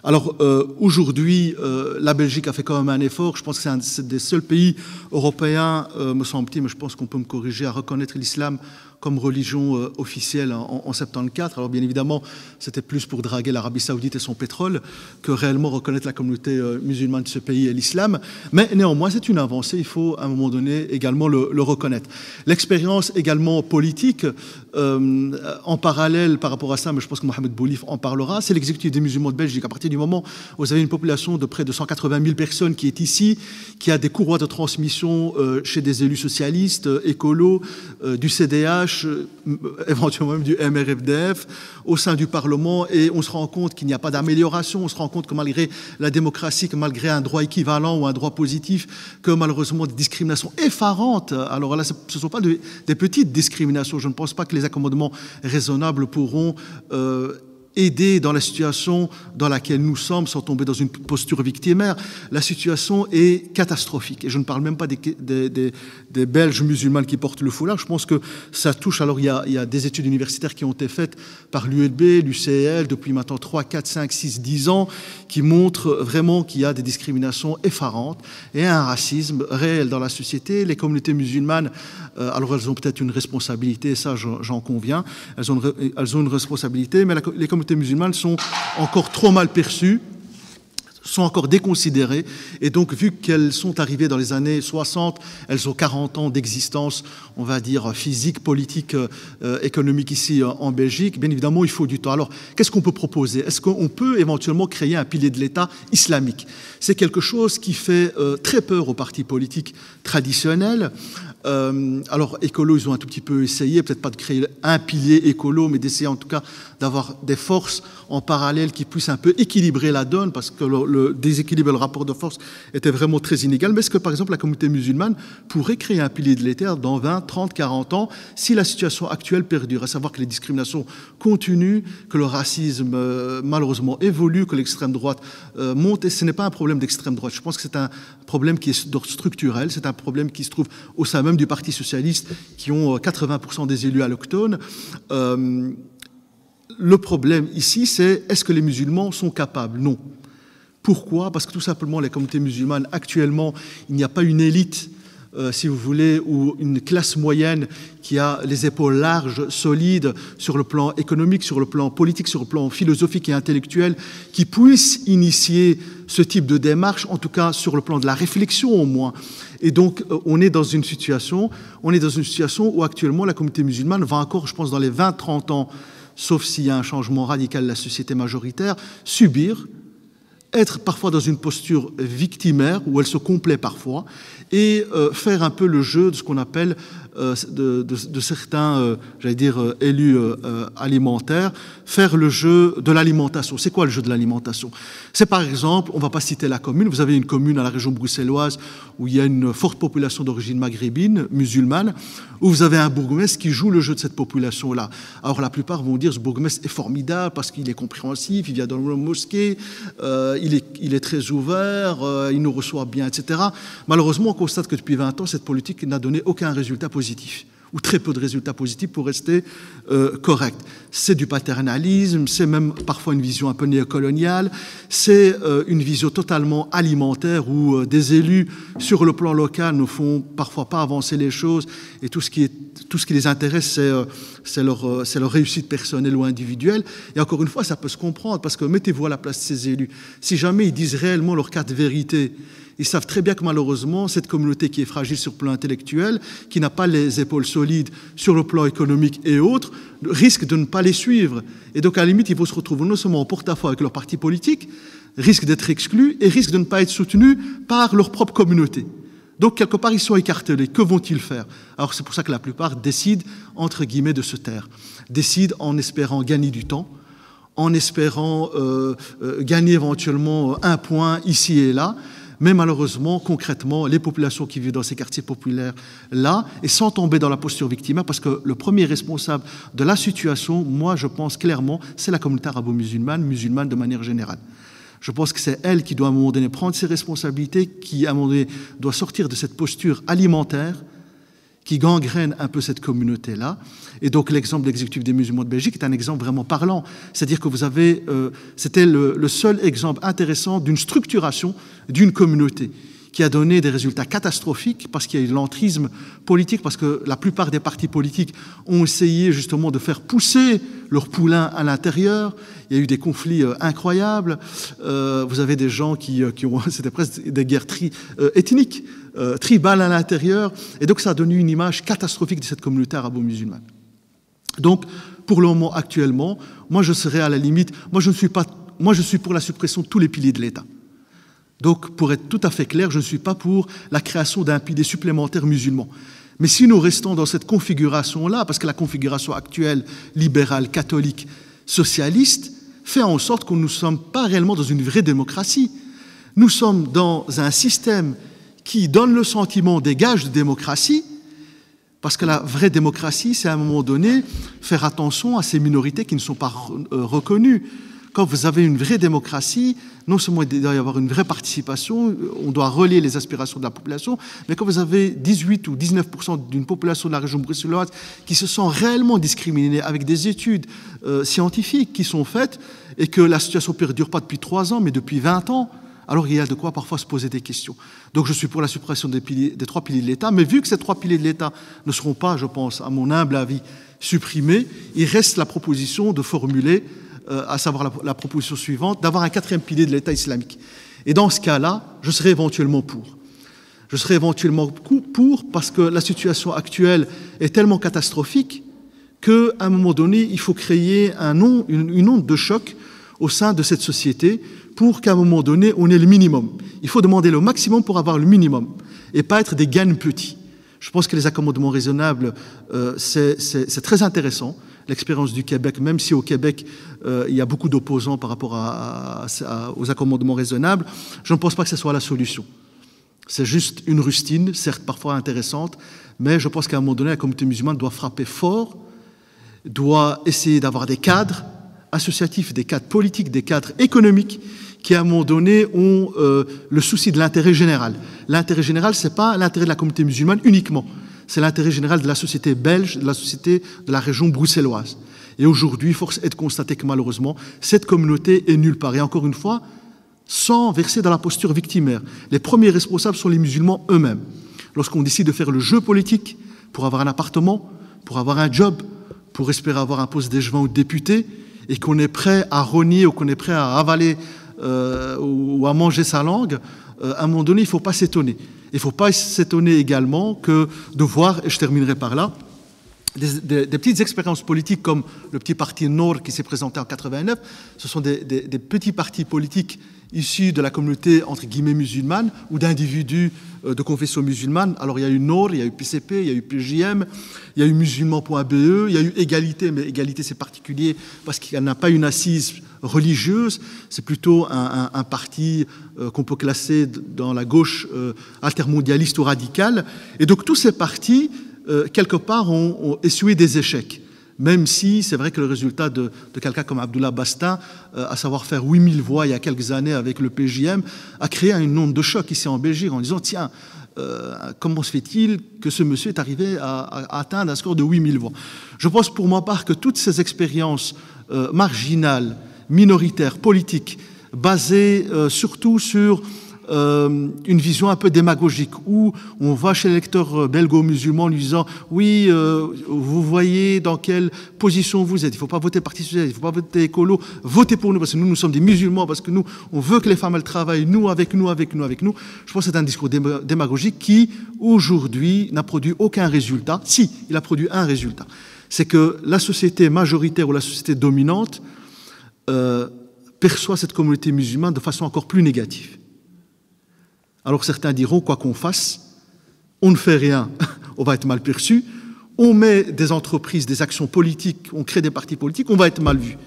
Speaker 3: Alors aujourd'hui, la Belgique a fait quand même un effort. Je pense que c'est des seuls pays européens, me semble-t-il, mais je pense qu'on peut me corriger, à reconnaître l'islam comme religion officielle en 74. Alors bien évidemment, c'était plus pour draguer l'Arabie Saoudite et son pétrole que réellement reconnaître la communauté musulmane de ce pays et l'islam. Mais néanmoins, c'est une avancée, il faut à un moment donné également le reconnaître. L'expérience également politique, en parallèle par rapport à ça, mais je pense que Mohamed Boulif en parlera, c'est l'exécutif des musulmans de Belgique. À partir du moment où vous avez une population de près de 180 000 personnes qui est ici, qui a des courroies de transmission chez des élus socialistes, écolos, du CDH, éventuellement même du MRFDF, au sein du Parlement, et on se rend compte qu'il n'y a pas d'amélioration, on se rend compte que malgré la démocratie, que malgré un droit équivalent ou un droit positif, que malheureusement des discriminations effarantes, alors là ce ne sont pas des petites discriminations, je ne pense pas que les accommodements raisonnables pourront aider dans la situation dans laquelle nous sommes sans tomber dans une posture victimaire. La situation est catastrophique. Et je ne parle même pas des Belges musulmans qui portent le foulard. Je pense que ça touche... Alors, il y a des études universitaires qui ont été faites par l'ULB, l'UCL, depuis maintenant 3, 4, 5, 6, 10 ans, qui montrent vraiment qu'il y a des discriminations effarantes et un racisme réel dans la société. Les communautés musulmanes, alors elles ont peut-être une responsabilité, ça j'en conviens, elles ont une responsabilité, mais les communautés musulmanes sont encore trop mal perçues, sont encore déconsidérées, et donc vu qu'elles sont arrivées dans les années 60, elles ont 40 ans d'existence, on va dire physique, politique, économique ici en Belgique, bien évidemment il faut du temps. Alors qu'est-ce qu'on peut proposer? Est-ce qu'on peut éventuellement créer un pilier de l'État islamique? C'est quelque chose qui fait très peur aux partis politiques traditionnels. Alors, écolo, ils ont un tout petit peu essayé, peut-être pas de créer un pilier écolo, mais d'essayer en tout cas d'avoir des forces en parallèle qui puissent un peu équilibrer la donne, parce que le déséquilibre et le rapport de force était vraiment très inégal. Mais est-ce que, par exemple, la communauté musulmane pourrait créer un pilier de l'État dans 20, 30, 40 ans, si la situation actuelle perdure, à savoir que les discriminations continuent, que le racisme, malheureusement, évolue, que l'extrême droite monte, et ce n'est pas un problème d'extrême droite. Je pense que c'est un problème qui est d'ordre structurel, c'est un problème qui se trouve au sein même du Parti socialiste, qui ont 80% des élus allochtones. Le problème ici, c'est est-ce que les musulmans sont capables? Non. Pourquoi? Parce que tout simplement, les communautés musulmanes, actuellement, il n'y a pas une élite, si vous voulez, ou une classe moyenne qui a les épaules larges, solides, sur le plan économique, sur le plan politique, sur le plan philosophique et intellectuel, qui puisse initier ce type de démarche, en tout cas sur le plan de la réflexion au moins. Et donc, on est dans une situation où actuellement la communauté musulmane va encore, je pense, dans les 20-30 ans, sauf s'il y a un changement radical de la société majoritaire, subir, être parfois dans une posture victimaire, où elle se complaît parfois, et faire un peu le jeu de ce qu'on appelle de certains, j'allais dire, élus alimentaires, faire le jeu de l'alimentation. C'est quoi le jeu de l'alimentation? C'est par exemple, on ne va pas citer la commune, vous avez une commune à la région bruxelloise où il y a une forte population d'origine maghrébine, musulmane, où vous avez un bourgmestre qui joue le jeu de cette population-là. Alors la plupart vont dire ce bourgmestre est formidable parce qu'il est compréhensif, il vient dans la mosquée, il est très ouvert, il nous reçoit bien, etc. Malheureusement, on constate que depuis 20 ans, cette politique n'a donné aucun résultat positif, ou très peu de résultats positifs pour rester correct. C'est du paternalisme, c'est même parfois une vision un peu néocoloniale, c'est une vision totalement alimentaire où des élus sur le plan local ne font parfois pas avancer les choses et tout ce qui les intéresse, c'est leur réussite personnelle ou individuelle. Et encore une fois, ça peut se comprendre parce que mettez-vous à la place de ces élus. Si jamais ils disent réellement leur cas de vérité, ils savent très bien que malheureusement, cette communauté qui est fragile sur le plan intellectuel, qui n'a pas les épaules solides sur le plan économique et autres, risque de ne pas les suivre. Et donc, à la limite, ils vont se retrouver non seulement en porte-à-faux avec leur parti politique, risquent d'être exclus et risquent de ne pas être soutenus par leur propre communauté. Donc, quelque part, ils sont écartelés. Que vont-ils faire? Alors, c'est pour ça que la plupart décident, entre guillemets, de se taire. Décident en espérant gagner du temps, en espérant gagner éventuellement un point ici et là. Mais malheureusement, concrètement, les populations qui vivent dans ces quartiers populaires-là, et sans tomber dans la posture victimaire, parce que le premier responsable de la situation, moi, je pense clairement, c'est la communauté arabo-musulmane, musulmane de manière générale. Je pense que c'est elle qui doit à un moment donné prendre ses responsabilités, qui à un moment donné doit sortir de cette posture alimentaire qui gangrène un peu cette communauté-là. Et donc l'exemple de l'exécutif des musulmans de Belgique est un exemple vraiment parlant. C'est-à-dire que vous avez, c'était le seul exemple intéressant d'une structuration d'une communauté qui a donné des résultats catastrophiques parce qu'il y a eu de l'entrisme politique, parce que la plupart des partis politiques ont essayé justement de faire pousser leur poulain à l'intérieur. Il y a eu des conflits incroyables. Vous avez des gens qui ont, c'était presque des guerres ethniques, tribales à l'intérieur. Et donc ça a donné une image catastrophique de cette communauté arabo-musulmane. Donc, pour le moment, actuellement, moi je serais à la limite, moi je suis pour la suppression de tous les piliers de l'État. Donc, pour être tout à fait clair, je ne suis pas pour la création d'un pilier supplémentaire musulman. Mais si nous restons dans cette configuration-là, parce que la configuration actuelle, libérale, catholique, socialiste, fait en sorte que nous ne sommes pas réellement dans une vraie démocratie. Nous sommes dans un système qui donne le sentiment des gages de démocratie, parce que la vraie démocratie, c'est à un moment donné faire attention à ces minorités qui ne sont pas reconnues. Quand vous avez une vraie démocratie, non seulement il doit y avoir une vraie participation, on doit relier les aspirations de la population, mais quand vous avez 18 ou 19% d'une population de la région bruxelloise qui se sent réellement discriminée avec des études scientifiques qui sont faites et que la situation ne perdure pas depuis 3 ans, mais depuis 20 ans, alors il y a de quoi parfois se poser des questions. Donc je suis pour la suppression des 3 piliers de l'État, mais vu que ces 3 piliers de l'État ne seront pas, je pense, à mon humble avis, supprimés, il reste la proposition de formuler à savoir la proposition suivante, d'avoir un 4e pilier de l'État islamique. Et dans ce cas-là, je serais éventuellement pour. Je serais éventuellement pour parce que la situation actuelle est tellement catastrophique qu'à un moment donné, il faut créer une onde de choc au sein de cette société pour qu'à un moment donné, on ait le minimum. Il faut demander le maximum pour avoir le minimum et pas être des gains petits. Je pense que les accommodements raisonnables, c'est très intéressant. L'expérience du Québec, même si au Québec, il y a beaucoup d'opposants par rapport aux accommodements raisonnables, je ne pense pas que ce soit la solution. C'est juste une rustine, certes parfois intéressante, mais je pense qu'à un moment donné, la communauté musulmane doit frapper fort, doit essayer d'avoir des cadres associatifs, des cadres politiques, des cadres économiques, qui à un moment donné ont le souci de l'intérêt général. L'intérêt général, ce n'est pas l'intérêt de la communauté musulmane uniquement, c'est l'intérêt général de la société belge, de la société de la région bruxelloise. Et aujourd'hui, force est de constater que malheureusement, cette communauté est nulle part. Et encore une fois, sans verser dans la posture victimaire. Les premiers responsables sont les musulmans eux-mêmes. Lorsqu'on décide de faire le jeu politique pour avoir un appartement, pour avoir un job, pour espérer avoir un poste d'échevin ou de député, et qu'on est prêt à rogner ou qu'on est prêt à avaler ou à manger sa langue, à un moment donné, il ne faut pas s'étonner. Il ne faut pas s'étonner également que de voir, et je terminerai par là, des petites expériences politiques comme le petit parti Nord qui s'est présenté en 89, ce sont des petits partis politiques issus de la communauté entre guillemets musulmane ou d'individus de confession musulmane. Alors il y a eu Nord, il y a eu PCP, il y a eu PJM, il y a eu musulmans.be, il y a eu Égalité, mais Égalité c'est particulier parce qu'il n'a pas une assise religieuse, c'est plutôt un parti qu'on peut classer dans la gauche altermondialiste ou radicale. Et donc tous ces partis quelque part, ont essuyé des échecs. Même si c'est vrai que le résultat de quelqu'un comme Abdullah Bastin, à savoir faire 8000 voix il y a quelques années avec le PJM, a créé une onde de choc ici en Belgique en disant « Tiens, comment se fait-il que ce monsieur est arrivé à atteindre un score de 8000 voix ?» Je pense pour ma part que toutes ces expériences marginales, minoritaires, politiques, basées surtout sur une vision un peu démagogique où on va chez l'électeur belgo-musulman en lui disant oui, vous voyez dans quelle position vous êtes, il ne faut pas voter Parti socialiste, il ne faut pas voter écolo, votez pour nous parce que nous sommes des musulmans, parce que nous on veut que les femmes elles travaillent, nous avec nous. Je pense que c'est un discours démagogique qui aujourd'hui n'a produit aucun résultat. Si, il a produit un résultat, c'est que la société majoritaire ou la société dominante perçoit cette communauté musulmane de façon encore plus négative. Alors certains diront, quoi qu'on fasse, on ne fait rien, on va être mal perçu, on met des entreprises, des actions politiques, on crée des partis politiques, on va être mal vu.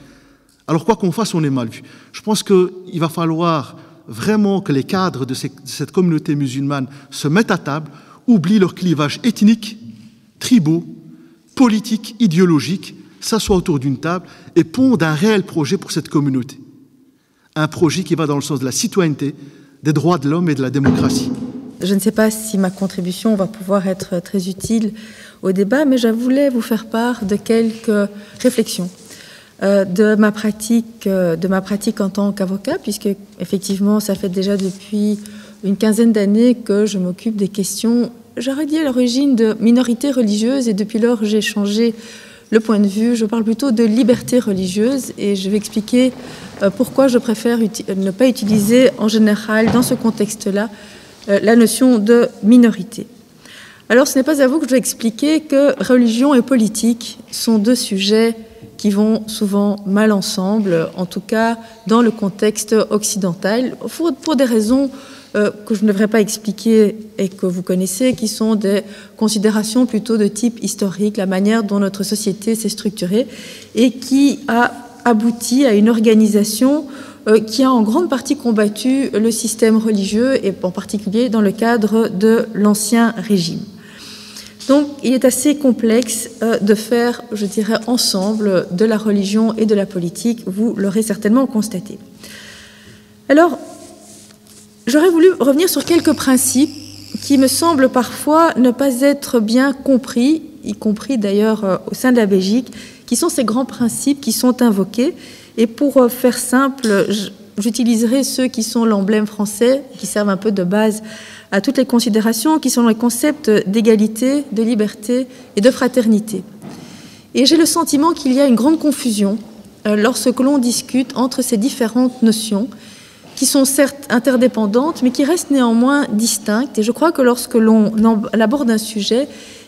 Speaker 3: Alors quoi qu'on fasse, on est mal vu. Je pense qu'il va falloir vraiment que les cadres de cette communauté musulmane se mettent à table, oublient leur clivage ethnique, tribaux, politique, idéologique, s'assoient autour d'une table et pondent un réel projet pour cette communauté. Un projet qui va dans le sens de la citoyenneté, des droits de l'homme et de la démocratie.
Speaker 4: Je ne sais pas si ma contribution va pouvoir être très utile au débat, mais je voulais vous faire part de quelques réflexions de ma pratique en tant qu'avocat, puisque effectivement, ça fait déjà depuis une quinzaine d'années que je m'occupe des questions, j'aurais dit à l'origine, de minorités religieuses, et depuis lors, j'ai changé le point de vue. Je parle plutôt de liberté religieuse, et je vais expliquer pourquoi je préfère ne pas utiliser en général dans ce contexte-là la notion de minorité. Alors ce n'est pas à vous que je dois expliquer que religion et politique sont deux sujets qui vont souvent mal ensemble, en tout cas dans le contexte occidental, pour des raisons que je ne devrais pas expliquer et que vous connaissez, qui sont des considérations plutôt de type historique, la manière dont notre société s'est structurée et qui a abouti à une organisation qui a en grande partie combattu le système religieux et en particulier dans le cadre de l'Ancien Régime. Donc il est assez complexe de faire, je dirais, ensemble de la religion et de la politique, vous l'aurez certainement constaté. Alors, j'aurais voulu revenir sur quelques principes qui me semblent parfois ne pas être bien compris, y compris d'ailleurs au sein de la Belgique, qui sont ces grands principes qui sont invoqués. Et pour faire simple, j'utiliserai ceux qui sont l'emblème français, qui servent un peu de base à toutes les considérations, qui sont les concepts d'égalité, de liberté et de fraternité. Et j'ai le sentiment qu'il y a une grande confusion lorsque l'on discute entre ces différentes notions, qui sont certes interdépendantes, mais qui restent néanmoins distinctes. Et je crois que lorsque l'on aborde un sujet,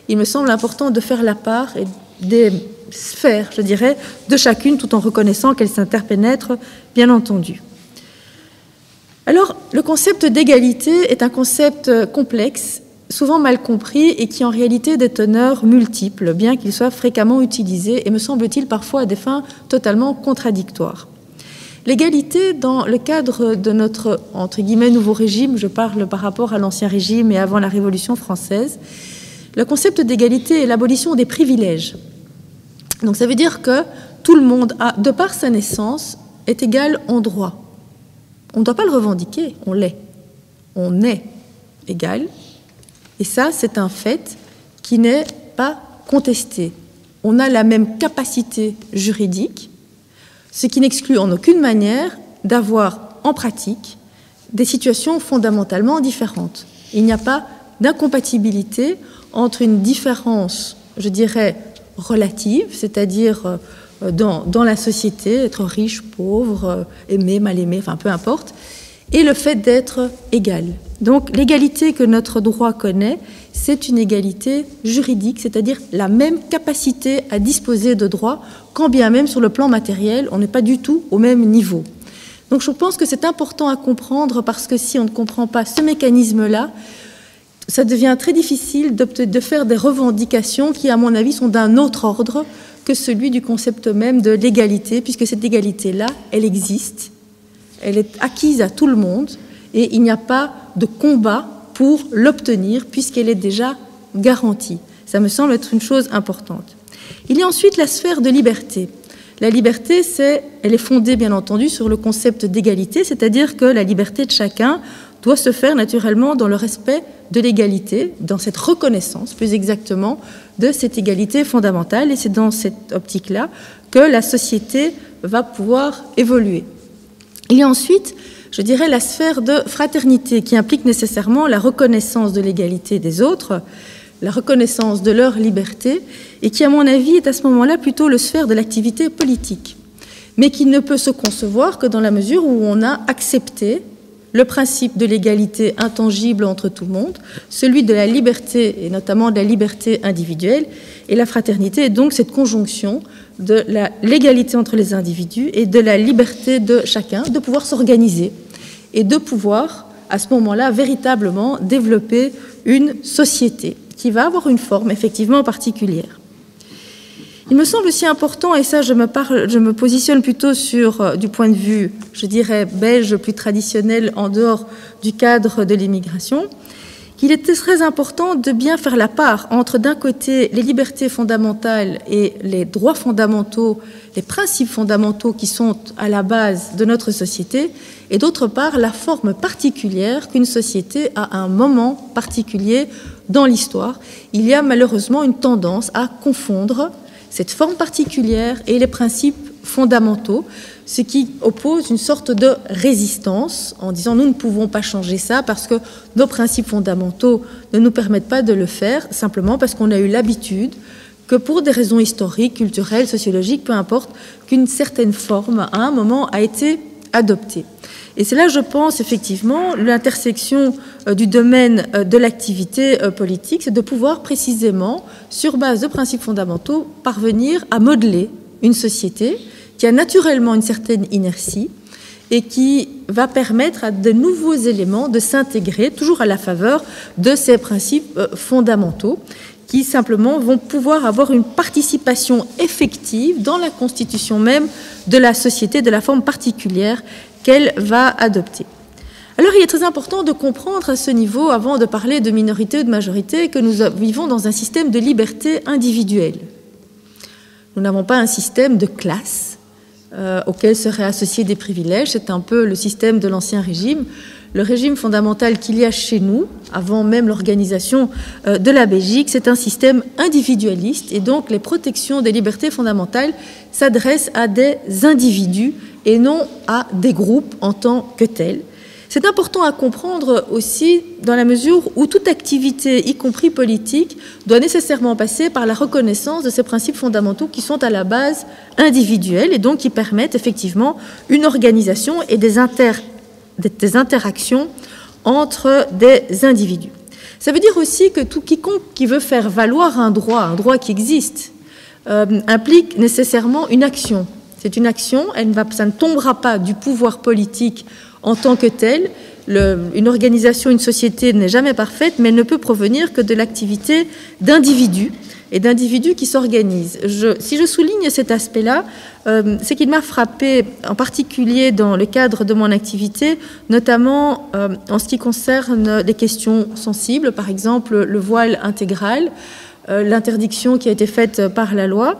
Speaker 4: il me semble important de faire la part et des sphères, je dirais, de chacune, tout en reconnaissant qu'elles s'interpénètrent, bien entendu. Alors, le concept d'égalité est un concept complexe, souvent mal compris et qui en réalité des teneurs multiples, bien qu'il soit fréquemment utilisé et me semble-t-il parfois à des fins totalement contradictoires. L'égalité dans le cadre de notre, entre guillemets, nouveau régime, je parle par rapport à l'ancien régime et avant la Révolution française, le concept d'égalité est l'abolition des privilèges. Donc ça veut dire que tout le monde, de par sa naissance, est égal en droit. On ne doit pas le revendiquer, on l'est. On est égal. Et ça, c'est un fait qui n'est pas contesté. On a la même capacité juridique, ce qui n'exclut en aucune manière d'avoir en pratique des situations fondamentalement différentes. Il n'y a pas d'incompatibilité entre une différence, je dirais, relative, c'est-à-dire dans la société, être riche, pauvre, aimé, mal aimé, enfin peu importe, et le fait d'être égal. Donc l'égalité que notre droit connaît, c'est une égalité juridique, c'est-à-dire la même capacité à disposer de droits, quand bien même sur le plan matériel, on n'est pas du tout au même niveau. Donc je pense que c'est important à comprendre parce que si on ne comprend pas ce mécanisme-là, ça devient très difficile de faire des revendications qui, à mon avis, sont d'un autre ordre que celui du concept même de l'égalité, puisque cette égalité-là, elle existe, elle est acquise à tout le monde, et il n'y a pas de combat pour l'obtenir, puisqu'elle est déjà garantie. Ça me semble être une chose importante. Il y a ensuite la sphère de liberté. La liberté, elle est fondée, bien entendu, sur le concept d'égalité, c'est-à-dire que la liberté de chacun doit se faire naturellement dans le respect de l'égalité, dans cette reconnaissance, plus exactement, de cette égalité fondamentale. Et c'est dans cette optique-là que la société va pouvoir évoluer. Il y a ensuite, je dirais, la sphère de fraternité qui implique nécessairement la reconnaissance de l'égalité des autres, la reconnaissance de leur liberté, et qui, à mon avis, est à ce moment-là plutôt le sphère de l'activité politique, mais qui ne peut se concevoir que dans la mesure où on a accepté le principe de l'égalité intangible entre tout le monde, celui de la liberté, et notamment de la liberté individuelle, et la fraternité est donc cette conjonction de l'égalité entre les individus et de la liberté de chacun de pouvoir s'organiser et de pouvoir, à ce moment-là, véritablement développer une société qui va avoir une forme effectivement particulière. Il me semble aussi important, et ça je me positionne plutôt sur, du point de vue, je dirais, belge, plus traditionnel, en dehors du cadre de l'immigration, qu'il était très important de bien faire la part entre, d'un côté, les libertés fondamentales et les droits fondamentaux, les principes fondamentaux qui sont à la base de notre société, et d'autre part, la forme particulière qu'une société a à un moment particulier dans l'histoire. Il y a malheureusement une tendance à confondre cette forme particulière et les principes fondamentaux, ce qui oppose une sorte de résistance en disant nous ne pouvons pas changer ça parce que nos principes fondamentaux ne nous permettent pas de le faire, simplement parce qu'on a eu l'habitude que pour des raisons historiques, culturelles, sociologiques, peu importe, qu'une certaine forme à un moment a été adoptée. Et c'est là, je pense, effectivement, l'intersection du domaine de l'activité politique, c'est de pouvoir précisément, sur base de principes fondamentaux, parvenir à modeler une société qui a naturellement une certaine inertie et qui va permettre à de nouveaux éléments de s'intégrer, toujours à la faveur de ces principes fondamentaux, qui simplement vont pouvoir avoir une participation effective dans la constitution même de la société, de la forme particulière qu'elle va adopter. Alors il est très important de comprendre à ce niveau, avant de parler de minorité ou de majorité, que nous vivons dans un système de liberté individuelle. Nous n'avons pas un système de classe auquel seraient associés des privilèges, c'est un peu le système de l'Ancien Régime. Le régime fondamental qu'il y a chez nous, avant même l'organisation de la Belgique, c'est un système individualiste et donc les protections des libertés fondamentales s'adressent à des individus et non à des groupes en tant que tels. C'est important à comprendre aussi dans la mesure où toute activité, y compris politique, doit nécessairement passer par la reconnaissance de ces principes fondamentaux qui sont à la base individuels et donc qui permettent effectivement une organisation et des interactions entre des individus. Ça veut dire aussi que tout quiconque qui veut faire valoir un droit qui existe, implique nécessairement une action. C'est une action, ça ne tombera pas du pouvoir politique en tant que tel. une organisation, une société n'est jamais parfaite, mais elle ne peut provenir que de l'activité d'individus et d'individus qui s'organisent. Si je souligne cet aspect-là, c'est qu'il m'a frappé, en particulier dans le cadre de mon activité, notamment en ce qui concerne les questions sensibles, par exemple le voile intégral, l'interdiction qui a été faite par la loi.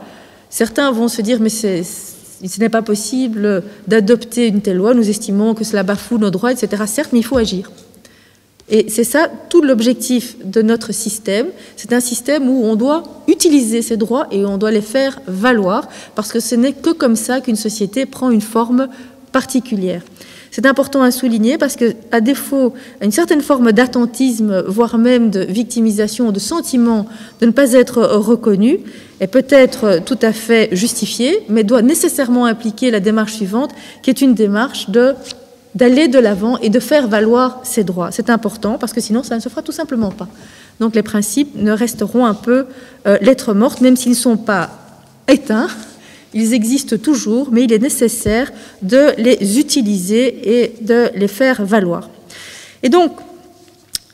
Speaker 4: Certains vont se dire, mais ce n'est pas possible d'adopter une telle loi, nous estimons que cela bafoue nos droits, etc. Certes, mais il faut agir. Et c'est ça tout l'objectif de notre système. C'est un système où on doit utiliser ces droits et on doit les faire valoir, parce que ce n'est que comme ça qu'une société prend une forme particulière. C'est important à souligner parce qu'à défaut d'une certaine forme d'attentisme, voire même de victimisation, de sentiment de ne pas être reconnu, est peut-être tout à fait justifiée, mais doit nécessairement impliquer la démarche suivante, qui est une démarche d'aller de l'avant et de faire valoir ses droits. C'est important parce que sinon ça ne se fera tout simplement pas. Donc les principes ne resteront un peu lettre morte, même s'ils ne sont pas éteints. Ils existent toujours, mais il est nécessaire de les utiliser et de les faire valoir. Et donc,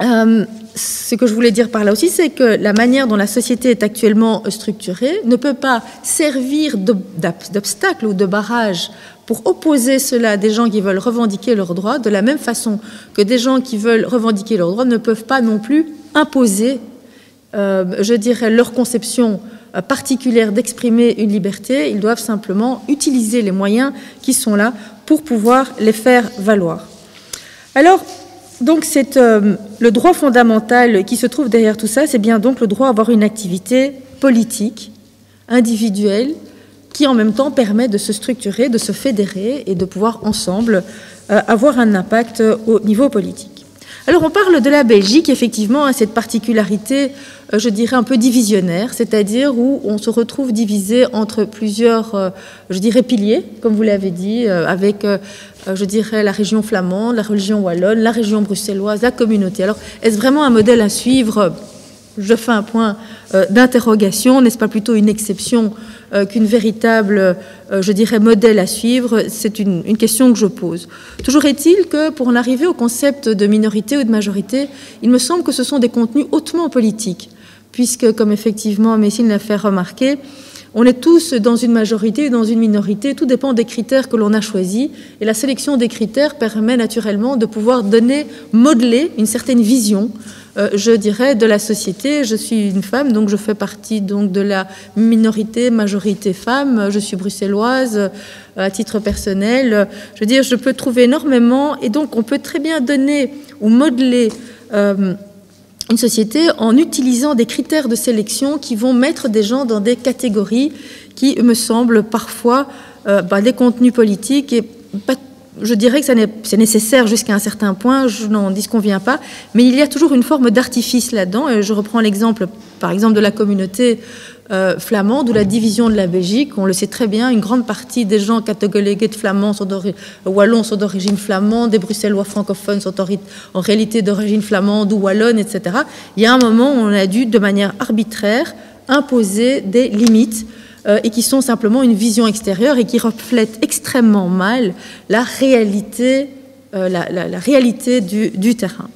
Speaker 4: ce que je voulais dire par là aussi, c'est que la manière dont la société est actuellement structurée ne peut pas servir d'obstacle ou de barrage pour opposer cela à des gens qui veulent revendiquer leurs droits, de la même façon que des gens qui veulent revendiquer leurs droits ne peuvent pas non plus imposer, je dirais, leur conception particulière d'exprimer une liberté. Ils doivent simplement utiliser les moyens qui sont là pour pouvoir les faire valoir. Alors, donc, c'est le droit fondamental qui se trouve derrière tout ça, c'est bien donc le droit à avoir une activité politique, individuelle, qui en même temps permet de se structurer, de se fédérer et de pouvoir ensemble avoir un impact au niveau politique. Alors on parle de la Belgique, effectivement, à cette particularité, je dirais, un peu divisionnaire, c'est-à-dire où on se retrouve divisé entre plusieurs, je dirais, piliers, comme vous l'avez dit, avec, je dirais, la région flamande, la région wallonne, la région bruxelloise, la communauté. Alors, est-ce vraiment un modèle à suivre ? Je fais un point d'interrogation, n'est-ce pas plutôt une exception qu'une véritable, je dirais, modèle à suivre? C'est une question que je pose. Toujours est-il que pour en arriver au concept de minorité ou de majorité, il me semble que ce sont des contenus hautement politiques, puisque, comme effectivement Messine l'a fait remarquer, on est tous dans une majorité ou dans une minorité, tout dépend des critères que l'on a choisis, et la sélection des critères permet naturellement de pouvoir modeler une certaine vision, je dirais, de la société. Je suis une femme, donc je fais partie donc de la minorité, majorité femme. Je suis bruxelloise à titre personnel. Je veux dire, je peux trouver énormément, et donc on peut très bien donner ou modeler une société en utilisant des critères de sélection qui vont mettre des gens dans des catégories qui me semblent parfois des contenus politiques et pas. Je dirais que c'est nécessaire jusqu'à un certain point, je n'en disconviens pas, mais il y a toujours une forme d'artifice là-dedans. Et je reprends l'exemple, par exemple, de la communauté flamande ou la division de la Belgique. On le sait très bien, une grande partie des gens catégorisés de flamands wallons sont d'origine flamande, des bruxellois francophones sont en réalité d'origine flamande ou wallonne, etc. Il y a un moment où on a dû, de manière arbitraire, imposer des limites et qui sont simplement une vision extérieure et qui reflètent extrêmement mal la réalité, la réalité du terrain.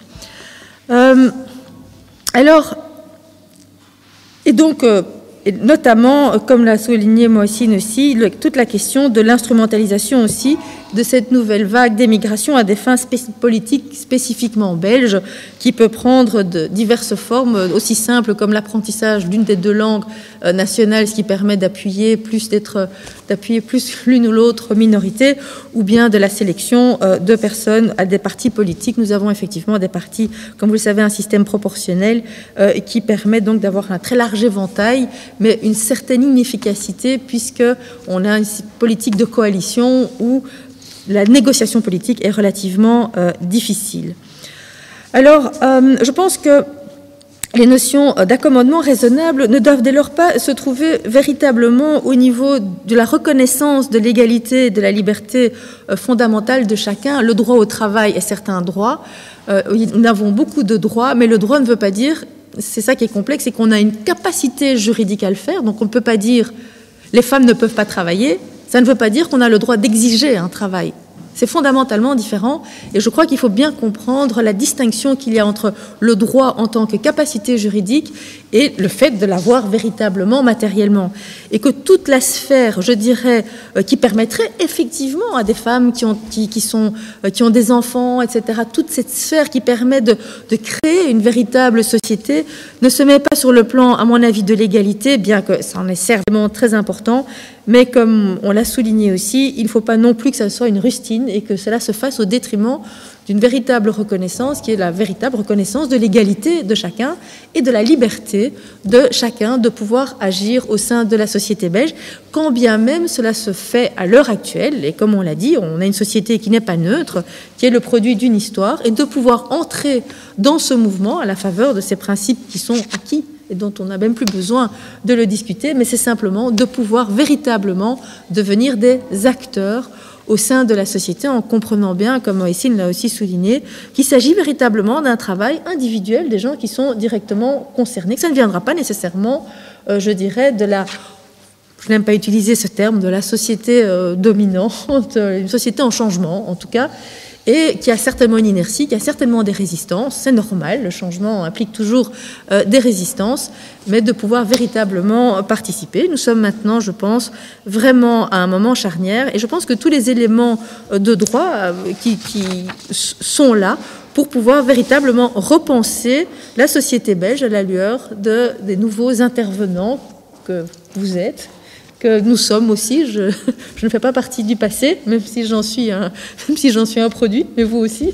Speaker 4: Alors, et donc, et notamment, comme l'a souligné Mohsine aussi, toute la question de l'instrumentalisation aussi de cette nouvelle vague d'émigration à des fins politiques spécifiquement belges, qui peut prendre de diverses formes, aussi simples comme l'apprentissage d'une des deux langues nationales, ce qui permet d'appuyer plus l'une ou l'autre minorité, ou bien de la sélection de personnes à des partis politiques. Nous avons effectivement des partis, comme vous le savez, un système proportionnel qui permet donc d'avoir un très large éventail, mais une certaine inefficacité, puisqu'on a une politique de coalition où la négociation politique est relativement difficile. Alors, je pense que les notions d'accommodement raisonnable ne doivent dès lors pas se trouver véritablement au niveau de la reconnaissance de l'égalité et de la liberté fondamentale de chacun. Le droit au travail est certains droits. Nous avons beaucoup de droits, mais le droit ne veut pas dire, c'est ça qui est complexe, c'est qu'on a une capacité juridique à le faire. Donc on ne peut pas dire les femmes ne peuvent pas travailler. Ça ne veut pas dire qu'on a le droit d'exiger un travail. C'est fondamentalement différent et je crois qu'il faut bien comprendre la distinction qu'il y a entre le droit en tant que capacité juridique et le fait de l'avoir véritablement matériellement. Et que toute la sphère, je dirais, qui permettrait effectivement à des femmes qui ont des enfants, etc., toute cette sphère qui permet de créer une véritable société ne se met pas sur le plan, à mon avis, de l'égalité, bien que ça en est certainement très important, mais comme on l'a souligné aussi, il ne faut pas non plus que ça soit une rustine et que cela se fasse au détriment d'une véritable reconnaissance qui est la véritable reconnaissance de l'égalité de chacun et de la liberté de chacun de pouvoir agir au sein de la société belge, quand bien même cela se fait à l'heure actuelle. Et comme on l'a dit, on a une société qui n'est pas neutre, qui est le produit d'une histoire, et de pouvoir entrer dans ce mouvement à la faveur de ces principes qui sont acquis et dont on n'a même plus besoin de le discuter, mais c'est simplement de pouvoir véritablement devenir des acteurs au sein de la société, en comprenant bien, comme Moïsine l'a aussi souligné, qu'il s'agit véritablement d'un travail individuel des gens qui sont directement concernés, que ça ne viendra pas nécessairement, je dirais, de la... Je n'aime pas utiliser ce terme, de la société dominante, une société en changement, en tout cas, et qui a certainement une inertie, qui a certainement des résistances. C'est normal, le changement implique toujours des résistances, mais de pouvoir véritablement participer. Nous sommes maintenant, je pense, vraiment à un moment charnière, et je pense que tous les éléments de droit qui sont là pour pouvoir véritablement repenser la société belge à la lueur des nouveaux intervenants que vous êtes, que nous sommes aussi. Je ne fais pas partie du passé, même si j'en suis un produit, mais vous aussi,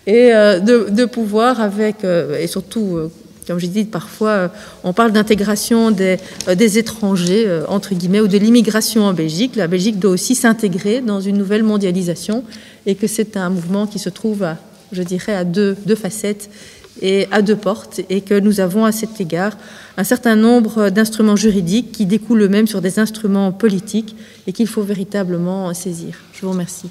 Speaker 4: et de pouvoir avec, et surtout, comme j'ai dit, parfois, on parle d'intégration des étrangers, entre guillemets, ou de l'immigration en Belgique. La Belgique doit aussi s'intégrer dans une nouvelle mondialisation, et que c'est un mouvement qui se trouve, je dirais, à deux facettes et à deux portes, et que nous avons à cet égard un certain nombre d'instruments juridiques qui découlent eux-mêmes sur des instruments politiques et qu'il faut véritablement saisir. Je vous remercie.